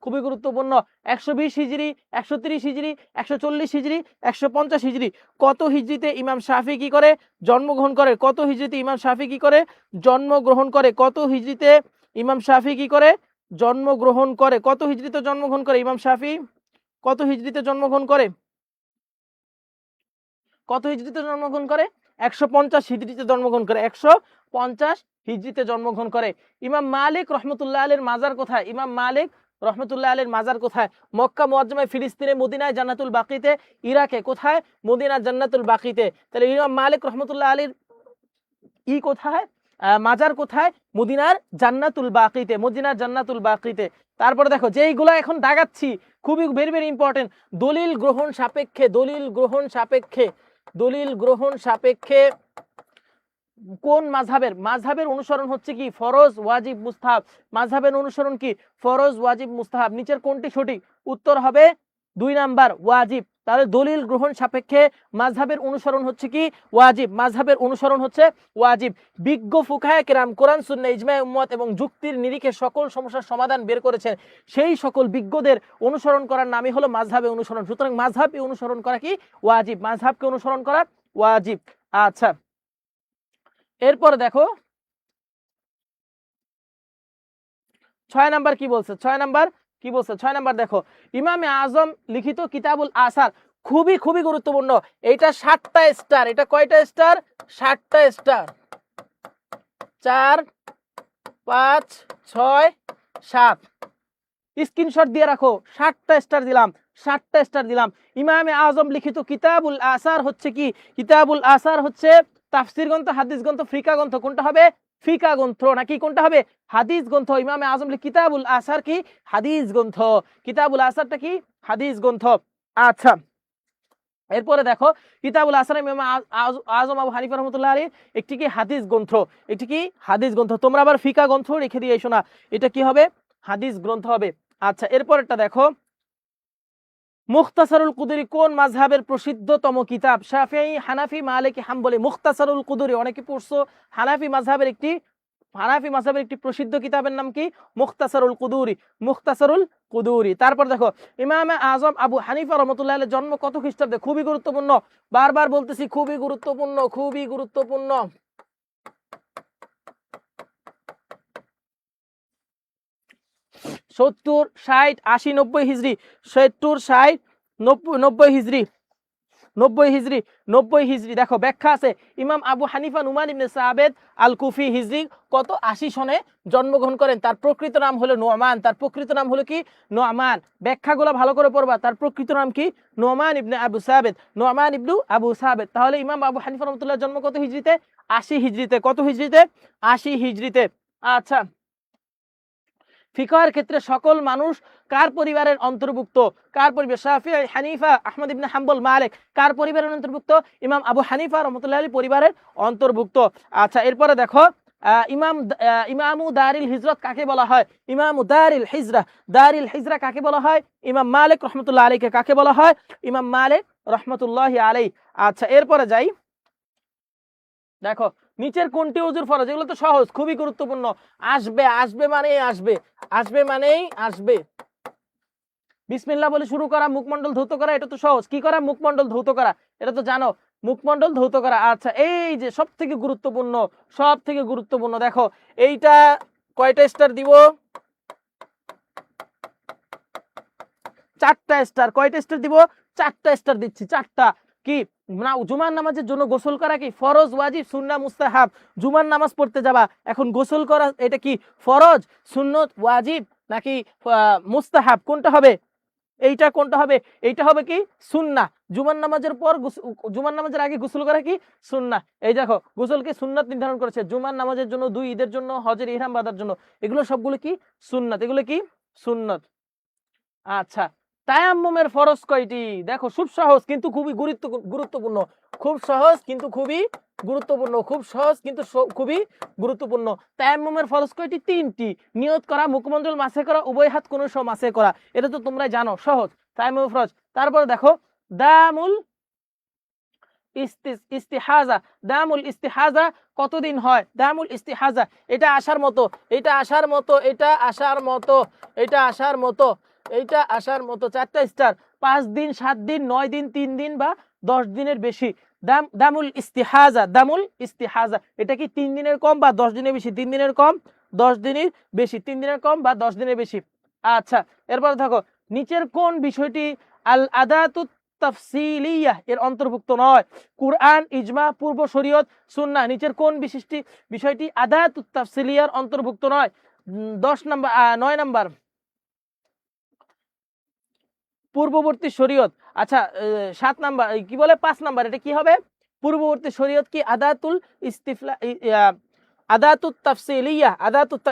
খুবই গুরুত্বপূর্ণ। 120 হিজরি, 130 হিজরি, 140 হিজরি, 150 হিজরি, কত হিজরিতে ইমাম শাফি কি করে জন্মগ্রহণ করে? কত হিজরিতে ইমাম শাফি কি করে জন্মগ্রহণ করে? কত হিজরিতে ইমাম শাফি কি করে জন্মগ্রহণ করে? কত হিজরিতে জন্মগ্রহণ করে ইমাম শাফি? কত হিজরিতে জন্মগ্রহণ করে? কত হিজরিতে জন্মগ্রহণ করে? 150 হিজরিতে জন্মগ্রহণ করে, 150 হিজরিতে জন্মগ্রহণ করে। ইমাম মালিক রহমতুল্লাহ আলাইহির মাজার কোথায়? ইমাম মালিক রহমতুল্লাহ আলাইহির মাজার কোথায়? মক্কা মুআজ্জামায়, ফিলিস্তিনে, মদিনায়, জান্নাতুল বাকিতে, ইরাকে। কোথায়? মদিনা, জান্নাতুল বাকিতে। তাহলে ইমাম মালিক রহমতুল্লাহ আলাইহির কোথায়? মাজার কোথায়? মদিনার জান্নাতুল বাকিতে, মদিনার জান্নাতুল বাকিতে। তারপরে দেখো যেইগুলা এখন দাগাচ্ছি খুবই ভেরি ভেরি ইম্পর্টেন্ট, দলিল গ্রহণ সাপেক্ষে, দলিল গ্রহণ সাপেক্ষে, দলিল গ্রহণ সাপেক্ষে কোন মাযহাবের? মাযহাবের অনুসরণ হচ্ছে কি? ফরজ, ওয়াজিব, মুস্তাহাব। মাযহাবের অনুসরণ কি? ফরজ, ওয়াজিব, মুস্তাহাব। নিচের কোনটি সঠিক? উত্তর হবে 2 নাম্বার, ওয়াজিব। তাহলে দলিল গ্রহণ সাপেক্ষে মাযহাবের অনুসরণ হচ্ছে কি? ওয়াজিব। মাযহাবের অনুসরণ হচ্ছে ওয়াজিব। বিজ্ঞ ফুকাহায়ে কেরাম কোরআন, সুন্নাহ, ইজমায়ে উম্মত এবং যুক্তির নিরিখে সকল সমস্যার সমাধান বের করেছেন। সেই সকল বিজ্ঞদের অনুসরণ করার নামই হলো মাযহাবে অনুসরণ। সুতরাং মাযহাবে অনুসরণ করা কি? ওয়াজিব। মাযহাবকে অনুসরণ করা ওয়াজিব। আচ্ছা, এরপরে দেখো 6 নাম্বার কি বলছে? 6 নাম্বার কি বলছে? 6 নাম্বার দেখো, ইমামে আজম লিখিত কিতাবুল আসার, খুবই খুবই গুরুত্বপূর্ণ। এটা 7টা স্টার। এটা কয়টা স্টার? 7টা স্টার। 4 5 6 7, স্ক্রিনশট দিয়ে রাখো। 7টা স্টার দিলাম, 7টা স্টার দিলাম। ইমামে আজম লিখিত কিতাবুল আসার হচ্ছে কি? কিতাবুল আসার হচ্ছে তাফসীর গ্রন্থ, হাদিস গ্রন্থ, ফিকা গ্রন্থ। কোনটা হবে? ফিকা গ্রন্থ নাকি কোনটা হবে? হাদিস গ্রন্থ। ইমামে আজম কিতাবুল আসার কি? হাদিস গ্রন্থ। কিতাবুল আসারটা কি? হাদিস গ্রন্থ। আচ্ছা, এরপরে দেখো কিতাবুল আসার ইমাম আজম আবু হানিফা রহমতুল্লাহ আলাইহি একটি কি? হাদিস গ্রন্থ। একটি কি? হাদিস গ্রন্থ। তোমরা আবার ফিকা গ্রন্থ রেখে দিয়ে এসো না, এটা কি হবে? হাদিস গ্রন্থ হবে। আচ্ছা, এরপরেরটা দেখো, মুখতাসারুল কুদুরি কোন মাযহাবের প্রসিদ্ধতম কিতাব? শাফিঈ, হানাফি, মালিকি, হাম্বলি। মুখতাসারুল কুদুরি অনেকে পড়ছো, হানাফি মাযহাবের একটি প্রসিদ্ধ কিতাবের নাম কি? মুখতাসারুল কুদুরি, মুখতাসারুল কুদুরি। তারপর দেখো ইমামে আজম আবু হানিফা রাহমাতুল্লাহ আলাইহির জন্ম কত খ্রিস্টাব্দে? খুবই গুরুত্বপূর্ণ, বারবার বলতেছি খুবই গুরুত্বপূর্ণ, খুবই গুরুত্বপূর্ণ। 70 60 80 90 হিজরি। 70 60 90 হিজরি, 90 হিজরি, 90 হিজরি। দেখো ব্যাখ্যা আছে, ইমাম আবু হানিফা নুমান ইবনে সাবেদ আল কুফি হিজরি কত? 80 সনে জন্মগ্রহণ করেন। তার প্রকৃত নাম হলো নোমান। তার প্রকৃত নাম হলো কি? নোমান। ব্যাখ্যাগুলো ভালো করে পড়বা। তার প্রকৃত নাম কি? নোমান ইবনে আবু সাবেদ, নোমান ইবনু আবু সাবেদ। তাহলে ইমাম আবু হানিফা রাহমাতুল্লাহ জন্ম কত হিজরিতে? 80 হিজরিতে। কত হিজরিতে? 80 হিজরিতে। আচ্ছা, ফিকহের ক্ষেত্রে সকল মানুষ কার পরিবারের অন্তর্ভুক্ত? কার পরিবার? শাফিঈ, হানিফা, আহমদ ইবনে হাম্বল, মালিক। কার পরিবারের অন্তর্ভুক্ত? ইমাম আবু হানিফা রাহমাতুল্লাহি আলাইহি পরিবারের অন্তর্ভুক্ত। আচ্ছা, এরপরে দেখো ইমামু দারিল হিজরত কাকে বলা হয়? ইমামু দারিল হিজরা, দারিল হিজরা কাকে বলা হয়? ইমাম মালিক রহমতুল্লাহ আলাইহিকে কাকে বলা হয়? ইমাম মালিক রহমতুল্লাহি আলাইহি। আচ্ছা, এরপরে যাই, দেখো নিচের কোনটি ওযুর ফরজ? এগুলো তো সহজ, খুবই গুরুত্বপূর্ণ। আসবে, আসবে মানেই আসবে, আসবে মানেই আসবে। বিসমিল্লাহ বলে শুরু করা, মুখমণ্ডল ধৌত করা, এটা তো সহজ। কি করা? মুখমণ্ডল ধৌত করা, এটা তো জানো, মুখমণ্ডল ধৌত করা। আচ্ছা, এই যে সব থেকে গুরুত্বপূর্ণ, সব থেকে গুরুত্বপূর্ণ, দেখো এইটা কয়টা স্টার দিব? 4টা স্টার। কয়টা স্টার দিব? 4টা স্টার দিচ্ছি, 4টা। কি না? জুমার নামাজের জন্য গোসল করা কি? ফরজ, ওয়াজিব, সুন্নাহ, মুস্তাহাব। জুমার নামাজ পড়তে যাবা, এখন গোসল করা এটা কি? ফরজ, সুন্নত, ওয়াজিব নাকি মুস্তাহাব? কোনটা হবে? এইটা কোনটা হবে? এইটা হবে কি? সুন্নাহ। জুমার নামাজের পর, জুমার নামাজের আগে গোসল করা কি? সুন্নাহ। এই দেখো গোসলকে সুন্নাত নির্ধারণ করেছে জুমার নামাজের জন্য, 2 ঈদের জন্য, হজের ইহরাম বাঁধার জন্য। এগুলো সবগুলো কি? সুন্নাত। এগুলো কি? সুন্নাত। আচ্ছা, তায়াম্মুমের ফরজ কয়টি? দেখো খুব সহজ কিন্তু খুবই গুরুত্বপূর্ণ, খুব সহজ কিন্তু খুবই গুরুত্বপূর্ণ, খুব সহজ কিন্তু খুবই গুরুত্বপূর্ণ। তায়াম্মুমের ফরজ কয়টি? 3টি। নিয়ত করা, মুখমণ্ডল মাসে করা, উভয় হাত কোন সহ মাসে করা, এটা তো তোমরা জানো, সহজ তায়াম্মুমের ফরজ। তারপরে দেখো দামুল ইস্তিহাজা, দামুল ইস্তিহাজা কতদিন হয়? দামুল ইস্তিহাজা এটা আসার মতো, এটা আসার মতো, এটা আসার মতো, এটা আসার মতো, এইটা আসার মতো, 4টা স্টার। 5 দিন, 7 দিন, 9 দিন, 3 দিন বা 10 দিনের বেশি। দামুল ইস্তিহাজা, দামুল ইস্তিহাজা এটা কি 3 দিনের কম বা 10 দিনের বেশি? 3 দিনের কম, 10 দিনের বেশি, 3 দিনের কম বা 10 দিনের বেশি। আচ্ছা, এরপর দেখো নিচের কোন বিষয়টি আল আদাতুত তাফসিলিয়া এর অন্তর্ভুক্ত নয়? কুরআন, ইজমা, পূর্ব শরীয়ত, সুন্নাহ, নিচের কোন বিষয়টি আদাতুত তাফসিলিয়ার অন্তর্ভুক্ত নয়? 10 নাম্বার, 9 নাম্বার পূর্ববর্তী শরীয়ত। আচ্ছা 7 নাম্বার কি বলে, 5 নাম্বার এটা কি হবে? পূর্ববর্তী শরীয়ত কি আদাতুল ইস্তিফলা, আদাতুত তাফসিলিয়া,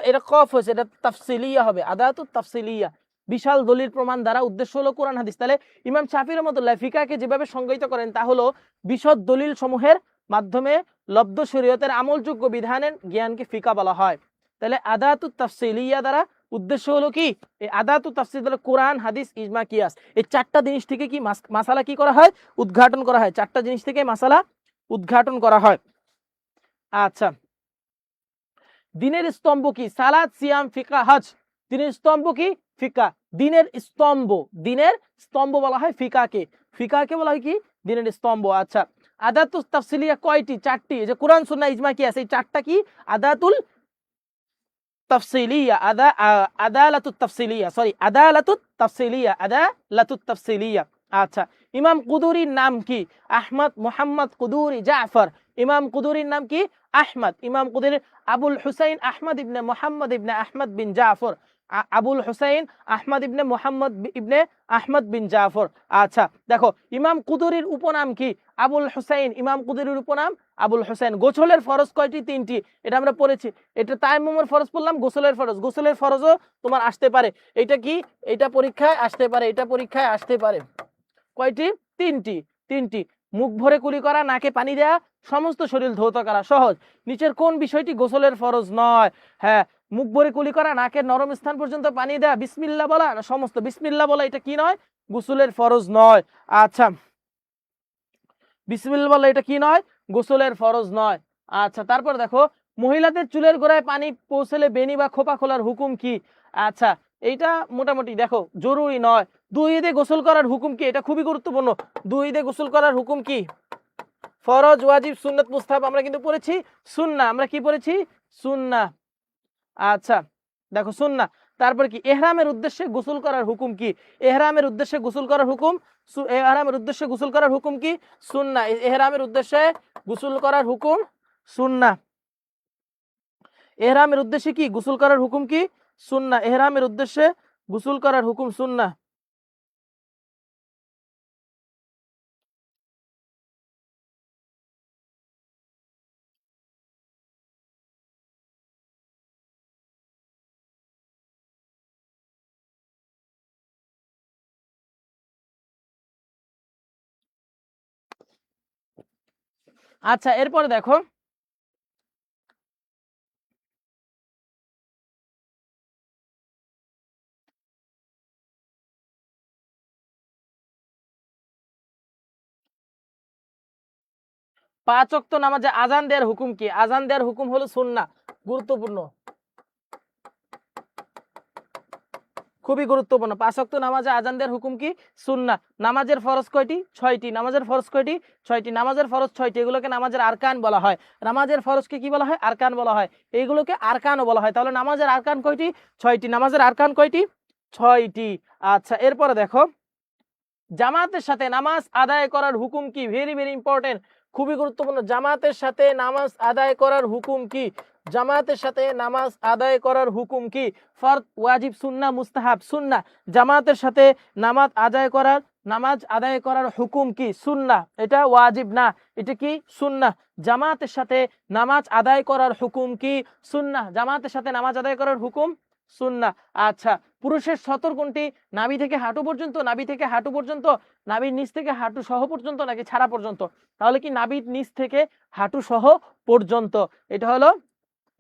এটা কফ হয়েছে, এটা তাফসিলিয়া হবে, আদাতুত তাফসিলিয়া। বিশাল দলিল প্রমাণ দ্বারা উদ্দেশ্য হলো কোরআন হাদিস। তাহলে ইমাম শাফিঈ রাহমাতুল্লাহ ফিকাহকে যেভাবে সংজ্ঞায়িত করেন তা হলো বিশদ দলিল সমূহের মাধ্যমে লব্ধ শরীয়তের আমলযোগ্য বিধানের জ্ঞানকে ফিকা বলা হয়। তাহলে আদাতুত তাফসিলিয়া দ্বারা উদ্দেশ্য হলো কি? এই আদাতুত তাফসিল দ্বারা কোরআন, হাদিস, ইজমা, কিয়াস, এই 4টা জিনিস থেকে কি মাসালা কি করা হয়? উদ্ঘাটন করা হয়। 4টা জিনিস থেকে মাসালা উদ্ঘাটন করা হয়। আচ্ছা, দিনের স্তম্ভ কি? সালাত, সিয়াম, ফিকা, হজ। দিনের স্তম্ভ কি? ফিকা। দিনের স্তম্ভ, দিনের স্তম্ভ বলা হয় ফিকাকে, ফিকাকে বলা হয় কি? দিনের স্তম্ভ। আচ্ছা, আদাতুত তাফসিলিয়া কয়টি? 4টি। এই যে কোরআন, সুন্নাহ, ইজমা, কিয়াস, এই 4টা কি? আদাতুল তাফসিলিয়া, আদালাতুত তাফসিলিয়া, সরি আদালাতুত তাফসিলিয়া, আদালাতুত তাফসিলিয়া। আচ্ছা, ইমাম কুদুরির নাম কি? আহমদ মুহাম্মদ কুদুরি জাফর। ইমাম কুদুরির নাম কি? আহমদ। ইমাম কুদুরি আবুল হুসাইন আহমদ ইবনে মুহাম্মদ ইবনে আহমদ বিন জাফর, আবুল হুসাইন আহমদ ইবনে মুহাম্মদ ইবনে আহমদ বিন জাফর। আচ্ছা দেখো ইমাম কুদুরির উপনাম কি? আবুল হুসাইন। ইমাম কুদুরির উপনাম আবুল হুসাইন। গোসলের ফরজ কয়টি? 3টি, এটা আমরা পড়েছি। এটা তায়াম্মুমের ফরজ পড়লাম, গোসলের ফরজ, গোসলের ফরজও তোমার আসতে পারে। এটা কি? এটা পরীক্ষায় আসতে পারে, এটা পরীক্ষায় আসতে পারে। কয়টি? 3টি, 3টি। মুখ ভরে কুলি করা, নাকে পানি দেয়া, সমস্ত শরীর ধৌত করা। সহজ। নিচের কোন বিষয়টি গোসলের ফরজ নয়? হ্যাঁ, মুখ ভরে কুলি করা, নাকের নরম স্থান পর্যন্ত পানি দেয়া, বিসমিল্লাহ বলা, সমস্ত বিসমিল্লাহ বলা, এটা কি নয়? গোসলের ফরজ নয়। আচ্ছা, বিসমিল্লাহ বলা এটা কি নয়? গোসলের ফরজ নয়। আচ্ছা, তারপর দেখো মহিলাদের চুলের গোড়ায় পানি পৌঁছলে বেনি বা খোপা খোলার হুকুম কি? আচ্ছা, এইটা মোটামুটি দেখো জরুরি নয়। 2 ঈদে গোসল করার হুকুম কি? এটা খুবই গুরুত্বপূর্ণ। 2 ঈদে গোসল করার হুকুম কি? ফরজ, ওয়াজিব, সুন্নাত, মুস্তাহাব, আমরা কিন্তু পড়েছি সুন্নাহ। আমরা কি পড়েছি? সুন্নাহ। আচ্ছা দেখো সুন্নাহ। তারপর কি? ইহরামের উদ্দেশ্যে গোসল করার হুকুম কি? ইহরামের উদ্দেশ্যে গোসল করার হুকুম, ইহরামের উদ্দেশ্যে গোসল করার হুকুম কি? সুন্নাহ। ইহরামের উদ্দেশ্যে গোসল করার হুকুম সুন্নাহ। ইহরামের উদ্দেশ্যে কি গোসল করার হুকুম কি? সুন্নাহ। ইহরামের উদ্দেশ্যে গোসল করার হুকুম সুন্নাহ। আচ্ছা, এরপরে দেখো 5 ওয়াক্ত নামাজে আজান দেওয়ার হুকুম কি? আজান দেওয়ার হুকুম হলো সুন্নাহ। গুরুত্বপূর্ণ, খুবই গুরুত্বপূর্ণ। 5 ওয়াক্ত নামাজে আজান দেওয়ার হুকুম কি? সুন্নাহ। নামাজের ফরজ কয়টি? 6টি। নামাজের ফরজ কয়টি? 6টি। নামাজের ফরজ 6টি, এগুলোকে নামাজের আরকান বলা হয়। নামাজের ফরজকে কি বলা হয়? আরকান বলা হয়। এইগুলোকে আরকানও বলা হয়। তাহলে নামাজের আরকান কয়টি? 6টি। নামাজের আরকান কয়টি? 6টি। আচ্ছা, এরপরে দেখো জামাতের সাথে নামাজ আদায় করার হুকুম কি? ভেরি ভেরি ইম্পর্টেন্ট, খুবই গুরুত্বপূর্ণ। জামাতের সাথে নামাজ আদায় করার হুকুম কি? জামাতের সাথে নামাজ আদায় করার হুকুম কি? ফরজ, ওয়াজিব, সুন্নাহ, মুস্তাহাব? সুন্নাহ। জামাতের সাথে নামাজ আদায় করার হুকুম কি? সুন্নাহ। এটা ওয়াজিব না, এটা কি? সুন্নাহ। জামাতের সাথে নামাজ আদায় করার হুকুম কি? সুন্নাহ। জামাতের সাথে নামাজ আদায় করার হুকুম সুন্নাহ। আচ্ছা, পুরুষের সতর কোনটি? নাভি থেকে হাঁটু পর্যন্ত, নাভি থেকে হাঁটু পর্যন্ত, নাভির নিচ থেকে হাঁটু সহ পর্যন্ত, নাকি ছাড়া পর্যন্ত? তাহলে কি নাভির নিচ থেকে হাঁটু সহ পর্যন্ত, এটা হলো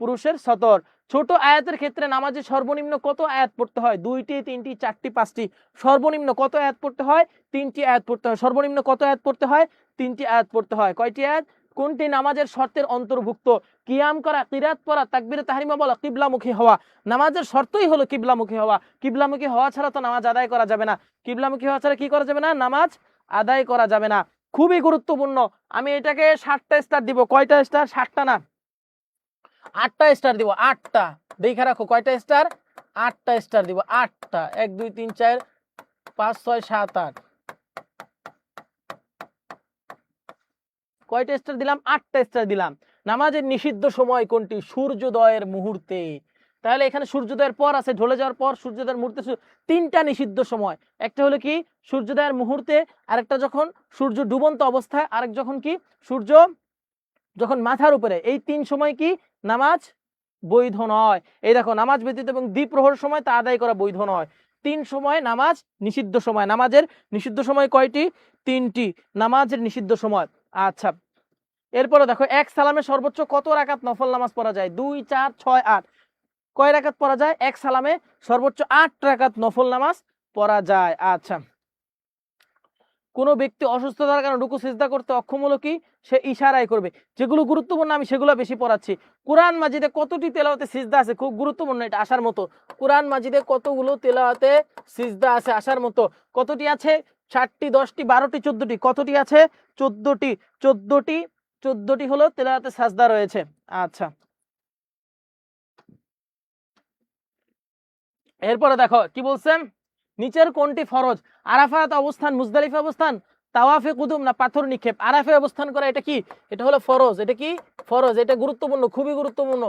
পুরুষের সতর। ছোট আয়াতের ক্ষেত্রে নামাজে সর্বনিম্ন কত আয়াত পড়তে হয়? 2টি, 3টি, 4টি, 5টি? সর্বনিম্ন কত আয়াত পড়তে হয়? 3টি আয়াত পড়তে হয়। সর্বনিম্ন কত আয়াত পড়তে হয়? 3টি আয়াত পড়তে হয়। কয়টি আয়াত? কোনটি নামাজের শর্তের অন্তর্ভুক্ত? কিয়াম করা, কিরাত পড়া, তাকবীরে তাহরিমা বলা, কিবলামুখী হওয়া। নামাজের শর্তই হলো কিবলামুখী হওয়া। কিবলামুখী হওয়া ছাড়া তো নামাজ আদায় করা যাবে না। কিবলামুখী হওয়া ছাড়া কি করা যাবে না? নামাজ আদায় করা যাবে না। খুবই গুরুত্বপূর্ণ। আমি এটাকে 7টা স্টার দিব। কয়টা স্টার? 7টা না, 8টা স্টার দিব। 8টা দেখে রাখো। কয়টা স্টার? 8টা স্টার দিব। 8টা, 1 2 3 4 5 6 7 8। কয়টা স্টার দিলাম? 8টা স্টার দিলাম। নামাজের নিষিদ্ধ সময় কোনটি? সূর্যোদয়ের মুহূর্তে। তাহলে এখানে সূর্যোদয়ের পর আছে, ঢলে যাওয়ার পর, সূর্যোদয়ের মুহূর্তে। 3টা নিষিদ্ধ সময়। একটা হলো কি সূর্যোদয়ের মুহূর্তে, আরেকটা যখন সূর্য ডুবন্ত অবস্থায়, আরেক যখন কি সূর্য যখন মাথার উপরে। এই 3 সময় কি নামাজ বৈধ নয়। এই দেখো, নামাজ ব্যতীত এবং দ্বিপ্রহর সময় তা আদায় করা বৈধ নয়। 3 সময় নামাজ নিষিদ্ধ সময়। নামাজের নিষিদ্ধ সময় কয়টি? 3টি নামাজের নিষিদ্ধ সময়। আচ্ছা, এরপরে দেখো, এক সালামে সর্বোচ্চ কত রাকাত নফল নামাজ পড়া যায়? 2 4 6 8। কয় রাকাত পড়া যায়? এক সালামে সর্বোচ্চ 8 রাকাত নফল নামাজ পড়া যায়। আচ্ছা, কোনো ব্যক্তি অসুস্থতার কারণে রুকু সিজদা করতে অক্ষম হলো কি? সে ইশারায় করবে। যেগুলো গুরুত্বপূর্ণ আমি সেগুলো বেশি পড়াচ্ছি। কোরআন মাজিদে কতটি তেলাওয়াতে সিজদা আছে? খুব গুরুত্বপূর্ণ, এটা আসার মতো। কোরআন মাজিদে কতগুলো তেলাওয়াতে সিজদা আছে আসার মতো? কতটি আছে? 7টি, 10টি, 12টি, 14টি? কতটি আছে? 14টি। 14টি হলো তেলাওয়াতে সাজদা রয়েছে। আচ্ছা, এরপরে দেখো কি বলছেন, নিচের কোনটি ফরজ? আরাফাত অবস্থান, মুজদালিফা অবস্থান, তাওয়াফে কুদুম, না পাথর নিক্ষেপ? আরাফে অবস্থান করা এটা কি? এটা হলো ফরজ। এটা কি? ফরজ। এটা গুরুত্বপূর্ণ, খুবই গুরুত্বপূর্ণ।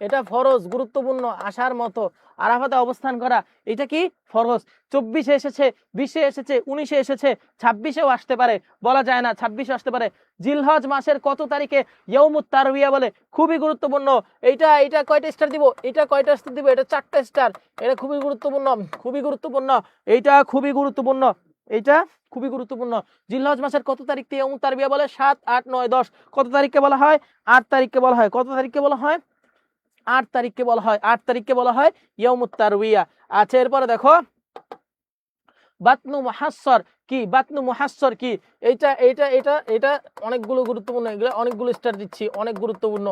এটা ফরজ, গুরুত্বপূর্ণ, আসার মতো। আরাফাতে অবস্থান করা এটা কি? ফরজ। 24-এ এসেছে, 20-এ এসেছে, 19-এ এসেছে, 26-এও আসতে পারে, বলা যায় না, 26-এ আসতে পারে। জিলহজ মাসের কত তারিখে ইয়াউমুত তারবিয়া বলে? খুবই গুরুত্বপূর্ণ। এটা কয়টা স্টার দিব? এটা কয়টা স্টার দিব? এটা 4টা স্টার। এটা খুবই গুরুত্বপূর্ণ, খুবই গুরুত্বপূর্ণ। এইটা খুবই গুরুত্বপূর্ণ, এইটা খুবই গুরুত্বপূর্ণ। জিলহজ মাসের কত তারিখকে ইয়াউমুত তারবিয়া বলে? 7 8 9 10। কত তারিখকে বলা হয়? 8 তারিখকে বলা হয়। কত তারিখকে বলা হয়? 8 তারিখকে বলা হয়। 8 তারিখকে বলা হয় ইয়াউমুত তারবিয়া। আচ্ছা, এরপরে দেখো, বাতনু মুহাসসর কি? বাতনু মুহাসসর কি? এইটা এইটা এটা এটা অনেকগুলো গুরুত্বপূর্ণ। এগুলো অনেকগুলো স্টার দিচ্ছি, অনেক গুরুত্বপূর্ণ,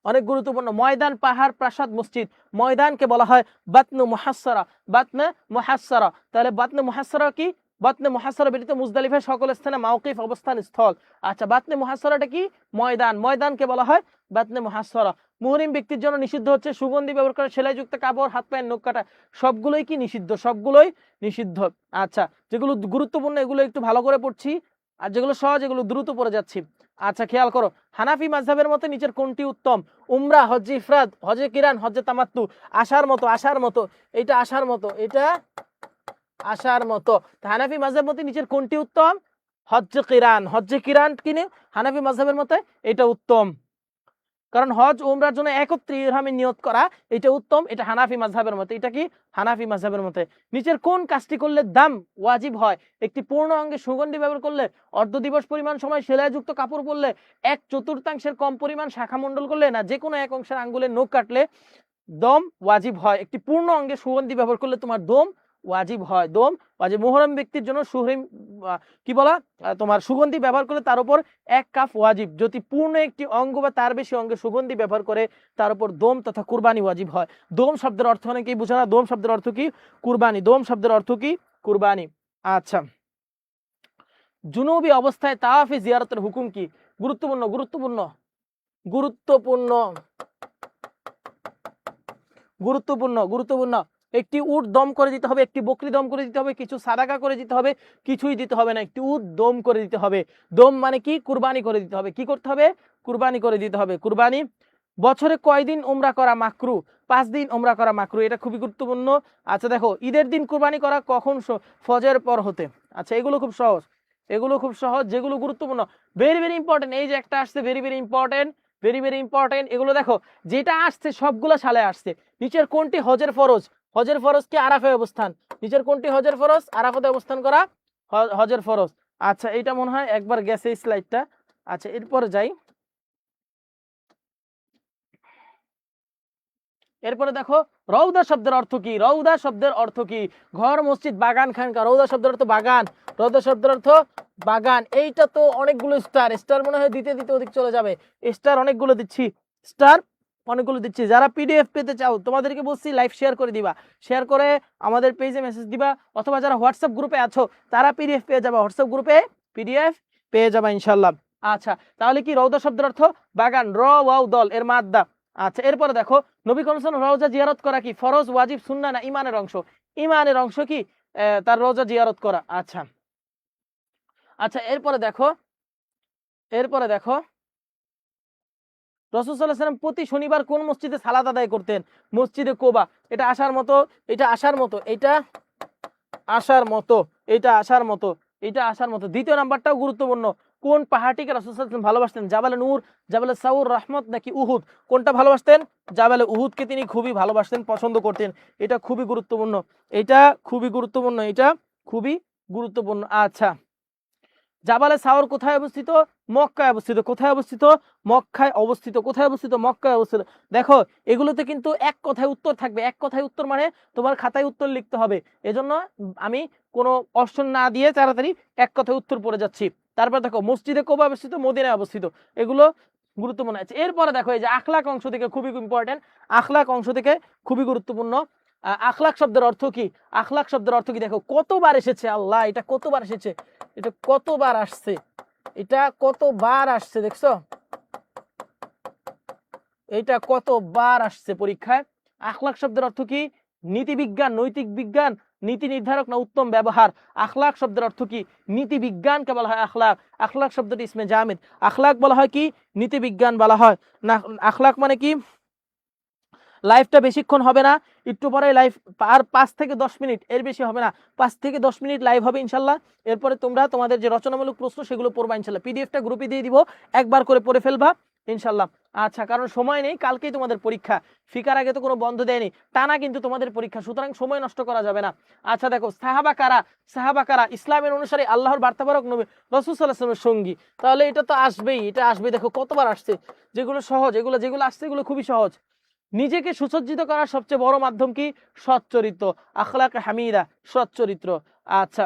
অনেক গুরুত্বপূর্ণ। ময়দান, পাহাড়, প্রাসাদ, মসজিদ। ময়দানকে বলা হয় বাতনু মুহাসসারা। বাতনে মুহাসসারা। তাহলে বাতনে মুহাসসারা কি? বাতনে মুহাসসারা ব্যতীত মুজদালিফার সকল স্থানে মাওকিফ, অবস্থান স্থল। আচ্ছা, বাতনে মুহাসসারাটা কি? ময়দান। ময়দানকে বলা হয় বাতনে মুহাসসারা। মুহরিম ব্যক্তির জন্য নিষিদ্ধ হচ্ছে সুগন্ধি ব্যবহার করা, সেলাইযুক্ত কাপড়, হাত পায়ের নখ কাটা। সবগুলোই কি নিষিদ্ধ? সবগুলোই নিষিদ্ধ। আচ্ছা, যেগুলো গুরুত্বপূর্ণ এগুলো একটু ভালো করে পড়ছি, আর যেগুলো সহজ এগুলো দ্রুত পড়ে যাচ্ছি। আচ্ছা, খেয়াল করো, হানাফি মাযহাবের মতে নিচের কোনটি উত্তম? উমরা, হজ্জে ইফরাদ, হজ্জে কিরান, হজ্জে তামাত্তু? আসার মতো, আসার মতো, এটা আসার মতো, এটা আসার মতো। হানাফি মাযহাবের মতে নিচের কোনটি উত্তম? হজ্জে কিরান। হজ্জে কিরান কিনে হানাফি মাযহাবের মতে এটা উত্তম, কারণ হজ উমরার জন্য একত্রে ইহরামে নিয়ত করা এটা উত্তম। এটা হানাফি মাযহাবের মতে। এটা কি? হানাফি মাযহাবের মতে। নিচের কোন কাজটি করলে দাম ওয়াজিব হয়? একটি পূর্ণ অঙ্গে সুগন্ধি ব্যবহার করলে, অর্ধ দিবস পরিমাণ সময় সেলাইযুক্ত কাপড় পরলে, 1/4 কম পরিমাণ শাখা মণ্ডল করলে, না যে কোনো এক অংশের আঙ্গুলের নখ কাটলে দম ওয়াজিব হয়? একটি পূর্ণ অঙ্গে সুগন্ধি ব্যবহার করলে তোমার দম ওয়াজিব হয়। দম ওয়াজিব। মুহরম ব্যক্তির জন্য কি বলা? তোমার সুগন্ধি ব্যবহার করলে তার উপর 1 কাপ ওয়াজিব। যদি পূর্ণ একটি অঙ্গ বা তার বেশি অঙ্গে সুগন্ধি ব্যবহার করে তার উপর দম তথা কুরবানি ওয়াজিব হয়। দম শব্দের অর্থ অনেকেই বুঝে না। দম শব্দের অর্থ কি? কুরবানি। দম শব্দের অর্থ কি? কুরবানি। আচ্ছা, জুনুবি অবস্থায় তাওয়াফে জিয়ারতের হুকুম কি? গুরুত্বপূর্ণ, গুরুত্বপূর্ণ, গুরুত্বপূর্ণ, গুরুত্বপূর্ণ, গুরুত্বপূর্ণ। একটি উট দম করে দিতে হবে, একটি বকরি দম করে দিতে হবে, কিছু সাদাকা করে দিতে হবে, কিছুই দিতে হবে না, একটি উট দম করে দিতে হবে। দম মানে কি? কুরবানি করে দিতে হবে। কি করতে হবে? কুরবানি করে দিতে হবে। কুরবানি। বছরে কয়দিন উমরা করা মাকরু? 5 দিন উমরা করা মাকরু। এটা খুবই গুরুত্বপূর্ণ। আচ্ছা দেখো, ঈদের দিন কুরবানি করা কখন? ফজরের পর হতে। আচ্ছা, এগুলো খুব সহজ, এগুলো খুব সহজ। যেগুলো গুরুত্বপূর্ণ, ভেরি ভেরি ইম্পর্টেন্ট, এই যে একটা আসছে very very important, very very important. এগুলো দেখো যেটা আসছে সবগুলো সালে আসছে। নিচের কোনটি হজের ফরজ? হজের ফরজ কি আরাফায় অবস্থান। নিচের কোনটি হজের ফরজ? আরাফাতে অবস্থান করা হজের ফরজ। আচ্ছা এটা মনে হয় একবার গেছে এই স্লাইডটা। আচ্ছা এরপরে যাই। এরপরে দেখো রৌদা শব্দের অর্থ কি? রৌদা শব্দের অর্থ কি? ঘর, মসজিদ, বাগান, খানকা। রৌদা শব্দের অর্থ বাগান। রৌদা শব্দের অর্থ বাগান। এইটা তো অনেকগুলো স্টার, স্টার মনে হয় দিতে দিতে ওদিক চলে যাবে। স্টার অনেকগুলো দিচ্ছি, স্টার অনেকগুলো দিচ্ছি। যারা পিডিএফ পেতে চাও তোমাদেরকে বলছি লাইভ শেয়ার করে দিবা, শেয়ার করে আমাদের পেজে মেসেজ দিবা, অথবা যারা হোয়াটসঅ্যাপ গ্রুপে আছো তারা পিডিএফ পেয়ে যাবা, হোয়াটসঅ্যাপ গ্রুপে পিডিএফ পেয়ে যাবা ইনশাল্লাহ। আচ্ছা তাহলে কি রৌদা শব্দের অর্থ বাগান, র ওয়াও দল এর মাদ্দা। আচ্ছা এরপরে দেখো নবী করিম সাল্লাল্লাহু আলাইহি ওয়াসাল্লাম রওজা জিয়ারত করা কি ফরজ, ওয়াজিব, সুন্নাহ না ইমানের অংশ? ইমানের অংশ কি তার রওজা জিয়ারত করা। আচ্ছা আচ্ছা এরপরে দেখো, এরপরে দেখো রাসূল সাল্লাল্লাহু আলাইহি ওয়াসাল্লাম প্রতি শনিবার কোন মসজিদে সালাত আদায় করতেন? মসজিদে কোবা। এটা আসার মতো, এটা আসার মতো, এটা আসার মতো, এটা আসার মতো, এটা আসার মতো। দ্বিতীয় নাম্বারটাও গুরুত্বপূর্ণ। কোন পাহাড়টিকে রাসূল সাল্লাল্লাহু আলাইহি ওয়াসাল্লাম ভালোবাসতেন? জাবালে নূর, জাবালে সাউর, রহমত নাকি উহুদ? কোনটা ভালোবাসতেন? জাবালে উহুদকে তিনি খুবই ভালোবাসতেন, পছন্দ করতেন। এটা খুবই গুরুত্বপূর্ণ, এটা খুবই গুরুত্বপূর্ণ, এটা খুবই গুরুত্বপূর্ণ। আচ্ছা জাবালে সাউর কোথায় অবস্থিত? মক্কায় অবস্থিত। কোথায় অবস্থিত? মক্কায় অবস্থিত। কোথায় অবস্থিত? মক্কায় অবস্থিত। দেখো এগুলোতে কিন্তু এক কথায় উত্তর থাকবে। এক কথায় উত্তর মানে তোমার খাতায় উত্তর লিখতে হবে। এজন্য আমি কোনো অপশন না দিয়ে তাড়াতাড়ি এক কথায় উত্তর পড়ে যাচ্ছি। তারপর দেখো মসজিদে কোবা অবস্থিত, মদিনায় অবস্থিত। এগুলো গুরুত্বপূর্ণ আছে। এরপরে দেখো এই যে আখলাক অংশ থেকে খুবই ইম্পর্টেন্ট, আখলাক অংশ থেকে খুবই গুরুত্বপূর্ণ। আখলাক শব্দের অর্থ কি? আখলাক শব্দের অর্থ কি? দেখো কতবার এসেছে, আল্লাহ এটা কতবার এসেছে, এটা কতবার আসছে, এটা কতবার আসছে দেখছো, এটা কতবার আসছে পরীক্ষায়। আখলাক শব্দের অর্থ কি? নীতি বিজ্ঞান, নৈতিক বিজ্ঞান, নীতি নির্ধারক না উত্তম ব্যবহার? আখলাক শব্দের অর্থ কি? নীতি বিজ্ঞানকে বলা হয় আখলাক। আখলাক শব্দটি ইসমে জামিদ। আখলাক বলা হয় কি? নীতি বিজ্ঞান বলা হয় না। আখলাক মানে কি? লাইভটা বেশিক্ষণ হবে না, একটু পরে লাইভ আর 5 থেকে 10 মিনিট, এর বেশি হবে না। 5 থেকে 10 মিনিট লাইভ হবে ইনশাল্লাহ। এরপরে তোমরা তোমাদের যে রচনামূলক প্রশ্ন সেগুলো পড়বা ইনশাল্লাহ। পিডিএফটা গ্রুপে দিয়ে দিব, একবার করে পড়ে ফেলবা ইনশাল্লাহ। আচ্ছা কারণ সময় নেই, কালকেই তোমাদের পরীক্ষা, ফিকার আগে তো কোনো বন্ধ দেয়নি, টানা কিন্তু তোমাদের পরীক্ষা, সুতরাং সময় নষ্ট করা যাবে না। আচ্ছা দেখো সাহাবা কারা? সাহাবা কারা? ইসলামের অনুসারী আল্লাহর বার্তাবাহক নবী রাসূল সাল্লাল্লাহু আলাইহি ওয়াসাল্লামের সঙ্গী। তাহলে এটা তো আসবেই, এটা আসবে। দেখো কতবার আসছে, যেগুলো সহজ, যেগুলো আসছে এগুলো খুবই সহজ। নিজেকে সুসজ্জিত করার সবচেয়ে বড় মাধ্যম কি? সৎ চরিত্র, আখলাক হামিদা, সৎ চরিত্র। আচ্ছা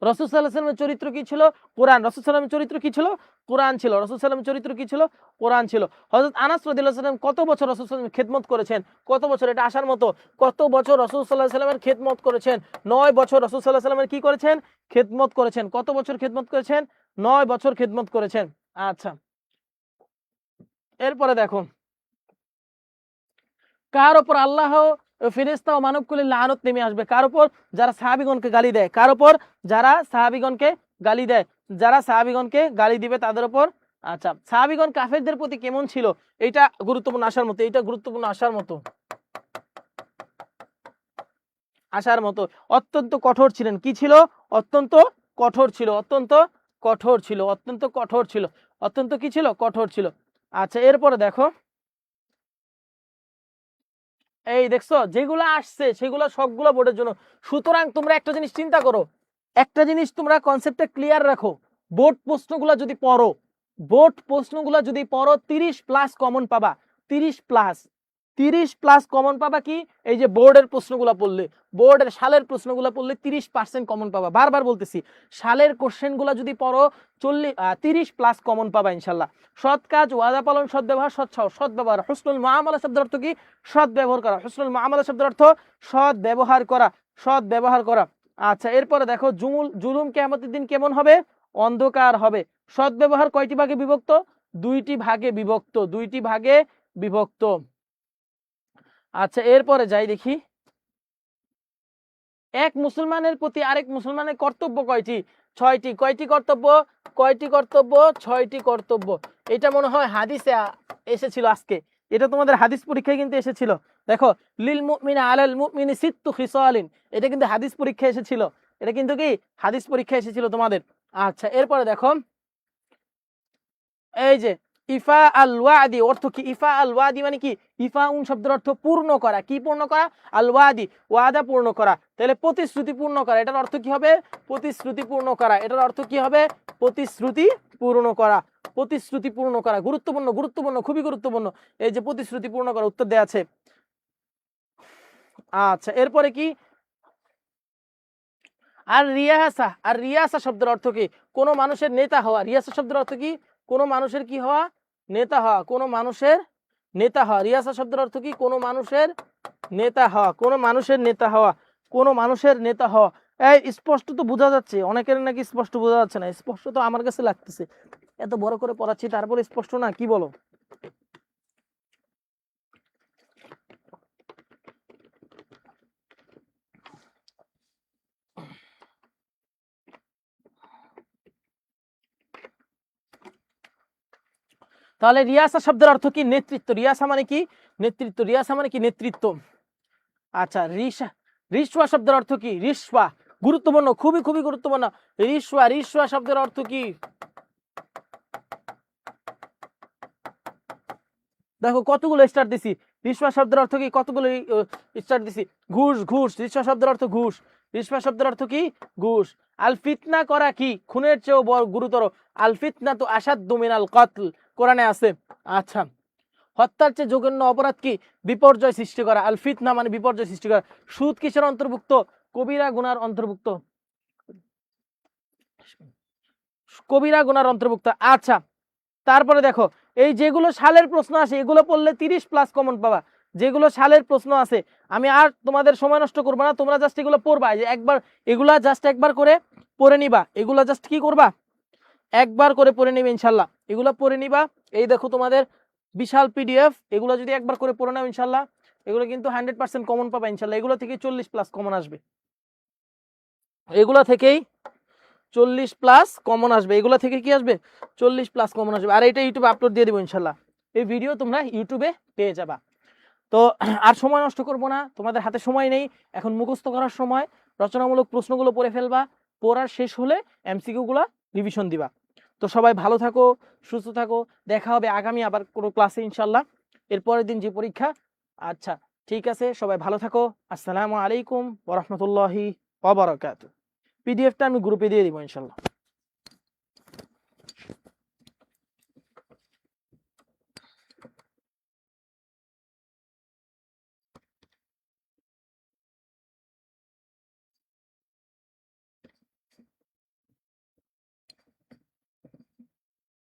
রাসূল সাল্লাল্লাহু আলাইহি ওয়াসাল্লামের চরিত্র কি ছিল? কোরআন। রাসূল সাল্লাল্লাহু আলাইহি ওয়াসাল্লামের চরিত্র কি ছিল? কোরআন ছিল। রাসূল সাল্লাল্লাহু আলাইহি ওয়াসাল্লামের চরিত্র কি ছিল? কোরআন ছিল। হযরত আনাস রাদিয়াল্লাহু আনহু কত বছর রাসূল সাল্লাল্লাহু আলাইহি ওয়াসাল্লামের খেদমত করেছেন? কত বছর? এটা আসার মতো। কত বছর রাসূল সাল্লাল্লাহু আলাইহি ওয়াসাল্লামের খেদমত করেছেন? 9 বছর রাসূল সাল্লাল্লাহু আলাইহি ওয়াসাল্লামের কি করেছেন? খেদমত করেছেন। কত বছর খেদমত করেছেন? 9 বছর খেদমত করেছেন। আচ্ছা এরপরে দেখো কার উপর আল্লাহ, ফেরেশতা ও মানবকুলের লানত নেমে আসবে? কার উপর? যারা সাহাবীগণকে গালি দেয়। কার উপর? যারা সাহাবীগণকে গালি দেয়। যারা সাহাবীগণকে গালি দিবে তাদের উপর। আচ্ছা সাহাবীগণ কাফেরদের প্রতি কেমন ছিল? এটা গুরুত্বপূর্ণ আসার মতো, এটা গুরুত্বপূর্ণ আসার মতো, আসার মতো। অত্যন্ত কঠোর ছিলেন। কি ছিল? অত্যন্ত কঠোর ছিল, অত্যন্ত কঠোর ছিল, অত্যন্ত কঠোর ছিল, অত্যন্ত কি ছিল? কঠোর ছিল। আচ্ছা এরপরে দেখো এই দেখছো যেগুলো আসছে সেগুলো সবগুলো বোর্ডের জন্য। সুতরাং তোমরা একটা জিনিস চিন্তা করো, একটা জিনিস তোমরা কনসেপ্টটা ক্লিয়ার রাখো। বোর্ড প্রশ্নগুলো যদি পড়ো, বোর্ড প্রশ্নগুলো যদি পড়ো 30+ কমন পাবা। 30+ কমন পাবা কি? এই যে বোর্ডের প্রশ্নগুলো পড়লে, বোর্ডের সালের প্রশ্নগুলো পড়লে 30% কমন পাবা। বারবার বলতেছি সালের কোশ্চেনগুলো যদি পড়ো 30+ কমন পাবা ইনশাল্লাহ। সৎ কাজ, ওয়াদা পালন, সৎ ব্যবহার, সৎ ব্যবহার। হুসনুল মুআমালা শব্দের অর্থ কি? সৎ ব্যবহার করা। হুসনুল মুআমালা শব্দের অর্থ সৎ ব্যবহার করা, সৎ ব্যবহার করা। আচ্ছা এরপরে দেখো জুলুম কিয়ামতের দিন কেমন হবে? অন্ধকার হবে। সৎ ব্যবহার কয়টি ভাগে বিভক্ত? 2টি ভাগে বিভক্ত, 2টি ভাগে বিভক্ত। আচ্ছা এরপরে যাই দেখি এক মুসলমানের প্রতি আরেক মুসলমানের কর্তব্য কয়টি? 6টি। কয়টি কর্তব্য? কয়টি কর্তব্য? 6টি কর্তব্য। এটা মনে হয় হাদিসে এসেছিল আজকে, এটা তোমাদের হাদিস পরীক্ষায় কিন্তু এসেছিল। দেখো লিল মুমিনা আলাল মুমিনি সিত্তু খিসালিন, এটা কিন্তু হাদিস পরীক্ষায় এসেছিল, এটা কিন্তু কি হাদিস পরীক্ষায় এসেছিল তোমাদের। আচ্ছা এরপরে দেখো এই যে ইফা আল ওয়াদি অর্থ কি? ইফা আল ওয়াদি মানে কি? ইফাউন শব্দের অর্থ পূর্ণ করা। কি পূর্ণ করা? আল ওয়াদি, ওয়াদা পূর্ণ করা। তাহলে প্রতিশ্রুতি পূর্ণ করা, এটার অর্থ কি হবে? প্রতিশ্রুতি পূর্ণ করা। এটার অর্থ কি হবে? প্রতিশ্রুতি পূর্ণ করা। প্রতিশ্রুতি পূর্ণ করা গুরুত্বপূর্ণ, গুরুত্বপূর্ণ, খুবই গুরুত্বপূর্ণ। এই যে প্রতিশ্রুতি পূর্ণ করা, উত্তর দেয়া আছে। আচ্ছা, এরপরে কি? আর রিয়াসা, আর রিয়াসা শব্দের অর্থ কি? কোন মানুষের নেতা হওয়া। রিয়াসা শব্দের অর্থ কি? কোন মানুষের কি হওয়া? নেতা হওয়া। কোন মানুষের নেতা হওয়া। রিয়াসা শব্দের অর্থ কি? কোন মানুষের নেতা হওয়া। কোন মানুষের নেতা হওয়া। কোন মানুষের নেতা হওয়া। এই স্পষ্ট তো বোঝা যাচ্ছে, অনেকের নাকি স্পষ্ট বোঝা যাচ্ছে না। স্পষ্ট তো আমার কাছে লাগতেছে, এত বড় করে পড়াচ্ছি তারপরে স্পষ্ট না, কি বলো? তাহলে রিয়াসা শব্দের অর্থ কি? নেতৃত্ব। রিয়াসা মানে কি? নেতৃত্ব। রিয়াসা মানে কি? নেতৃত্ব। আচ্ছা, রিশওয়া শব্দের অর্থ কি? রিশওয়া গুরুত্বপূর্ণ, খুবই খুবই গুরুত্বপূর্ণ। রিশওয়া, রিশওয়া শব্দের অর্থ কি? দেখো কতগুলো স্টার দিছি। রিশওয়া শব্দের অর্থ কি? কতগুলো স্টার দিছি। ঘুষ, ঘুষ। রিশওয়া শব্দের অর্থ ঘুষ। রিশওয়া শব্দের অর্থ কি? ঘুষ। আল ফিতনা করা কি? খুনের চেয়েও বড় গুরুতর। আল ফিতনা তো আসাদ্দু মিনাল কতল, কোরআনে আছে। আচ্ছা, হত্যার চেয়ে জঘন্য অপরাধ কি? বিপর্যয় সৃষ্টি করা। আল ফিতনা মানে বিপর্যয় সৃষ্টি করা। সুদ কিসের অন্তর্ভুক্ত? কবিরা গুনার অন্তর্ভুক্ত। কবিরা গুনার অন্তর্ভুক্ত। আচ্ছা, তারপরে দেখো, এই যেগুলো সালের প্রশ্ন আসে এগুলো পড়লে 30+ কমন পাবা। যেগুলো সালের প্রশ্ন আছে, আমি আর তোমাদের সময় নষ্ট করবো না, তোমরা জাস্ট এগুলো পড়বা। যে একবার এগুলা জাস্ট একবার করে পড়ে নিবা। এগুলা জাস্ট কি করবা? একবার করে পড়ে নিবে ইনশাল্লাহ। এগুলো পড়ে নিবা। এই দেখো তোমাদের বিশাল পিডিএফ, এগুলো যদি একবার করে পড়ে নাও ইনশাল্লাহ, এগুলো কিন্তু 100% কমন পাবা ইনশাল্লাহ। এগুলো থেকে 40+ কমন আসবে। এগুলো থেকেই 40+ কমন আসবে। এগুলো থেকে কি আসবে? 40+ কমন আসবে। আর এটা ইউটিউবে আপলোড দিয়ে দেবো ইনশাল্লাহ। এই ভিডিও তোমরা ইউটিউবে পেয়ে যাবা। তো আর সময় নষ্ট করবো না, তোমাদের হাতে সময় নেই এখন, মুখস্থ করার সময়। রচনামূলক প্রশ্নগুলো পড়ে ফেলবা, পড়ার শেষ হলে এমসিকিউ গুলা রিভিশন দিবা। তো সবাই ভালো থাকো, সুস্থ থাকো। দেখা হবে আগামী আবার কোনো ক্লাসে ইনশাল্লাহ, এর পরের দিন যে পরীক্ষা। আচ্ছা, ঠিক আছে, সবাই ভালো থাকো। আসসালামু আলাইকুম ওয়া রাহমাতুল্লাহি ওয়া বারাকাতুহু। পিডিএফটা আমি গ্রুপে দিয়ে দিব ইনশাল্লাহ।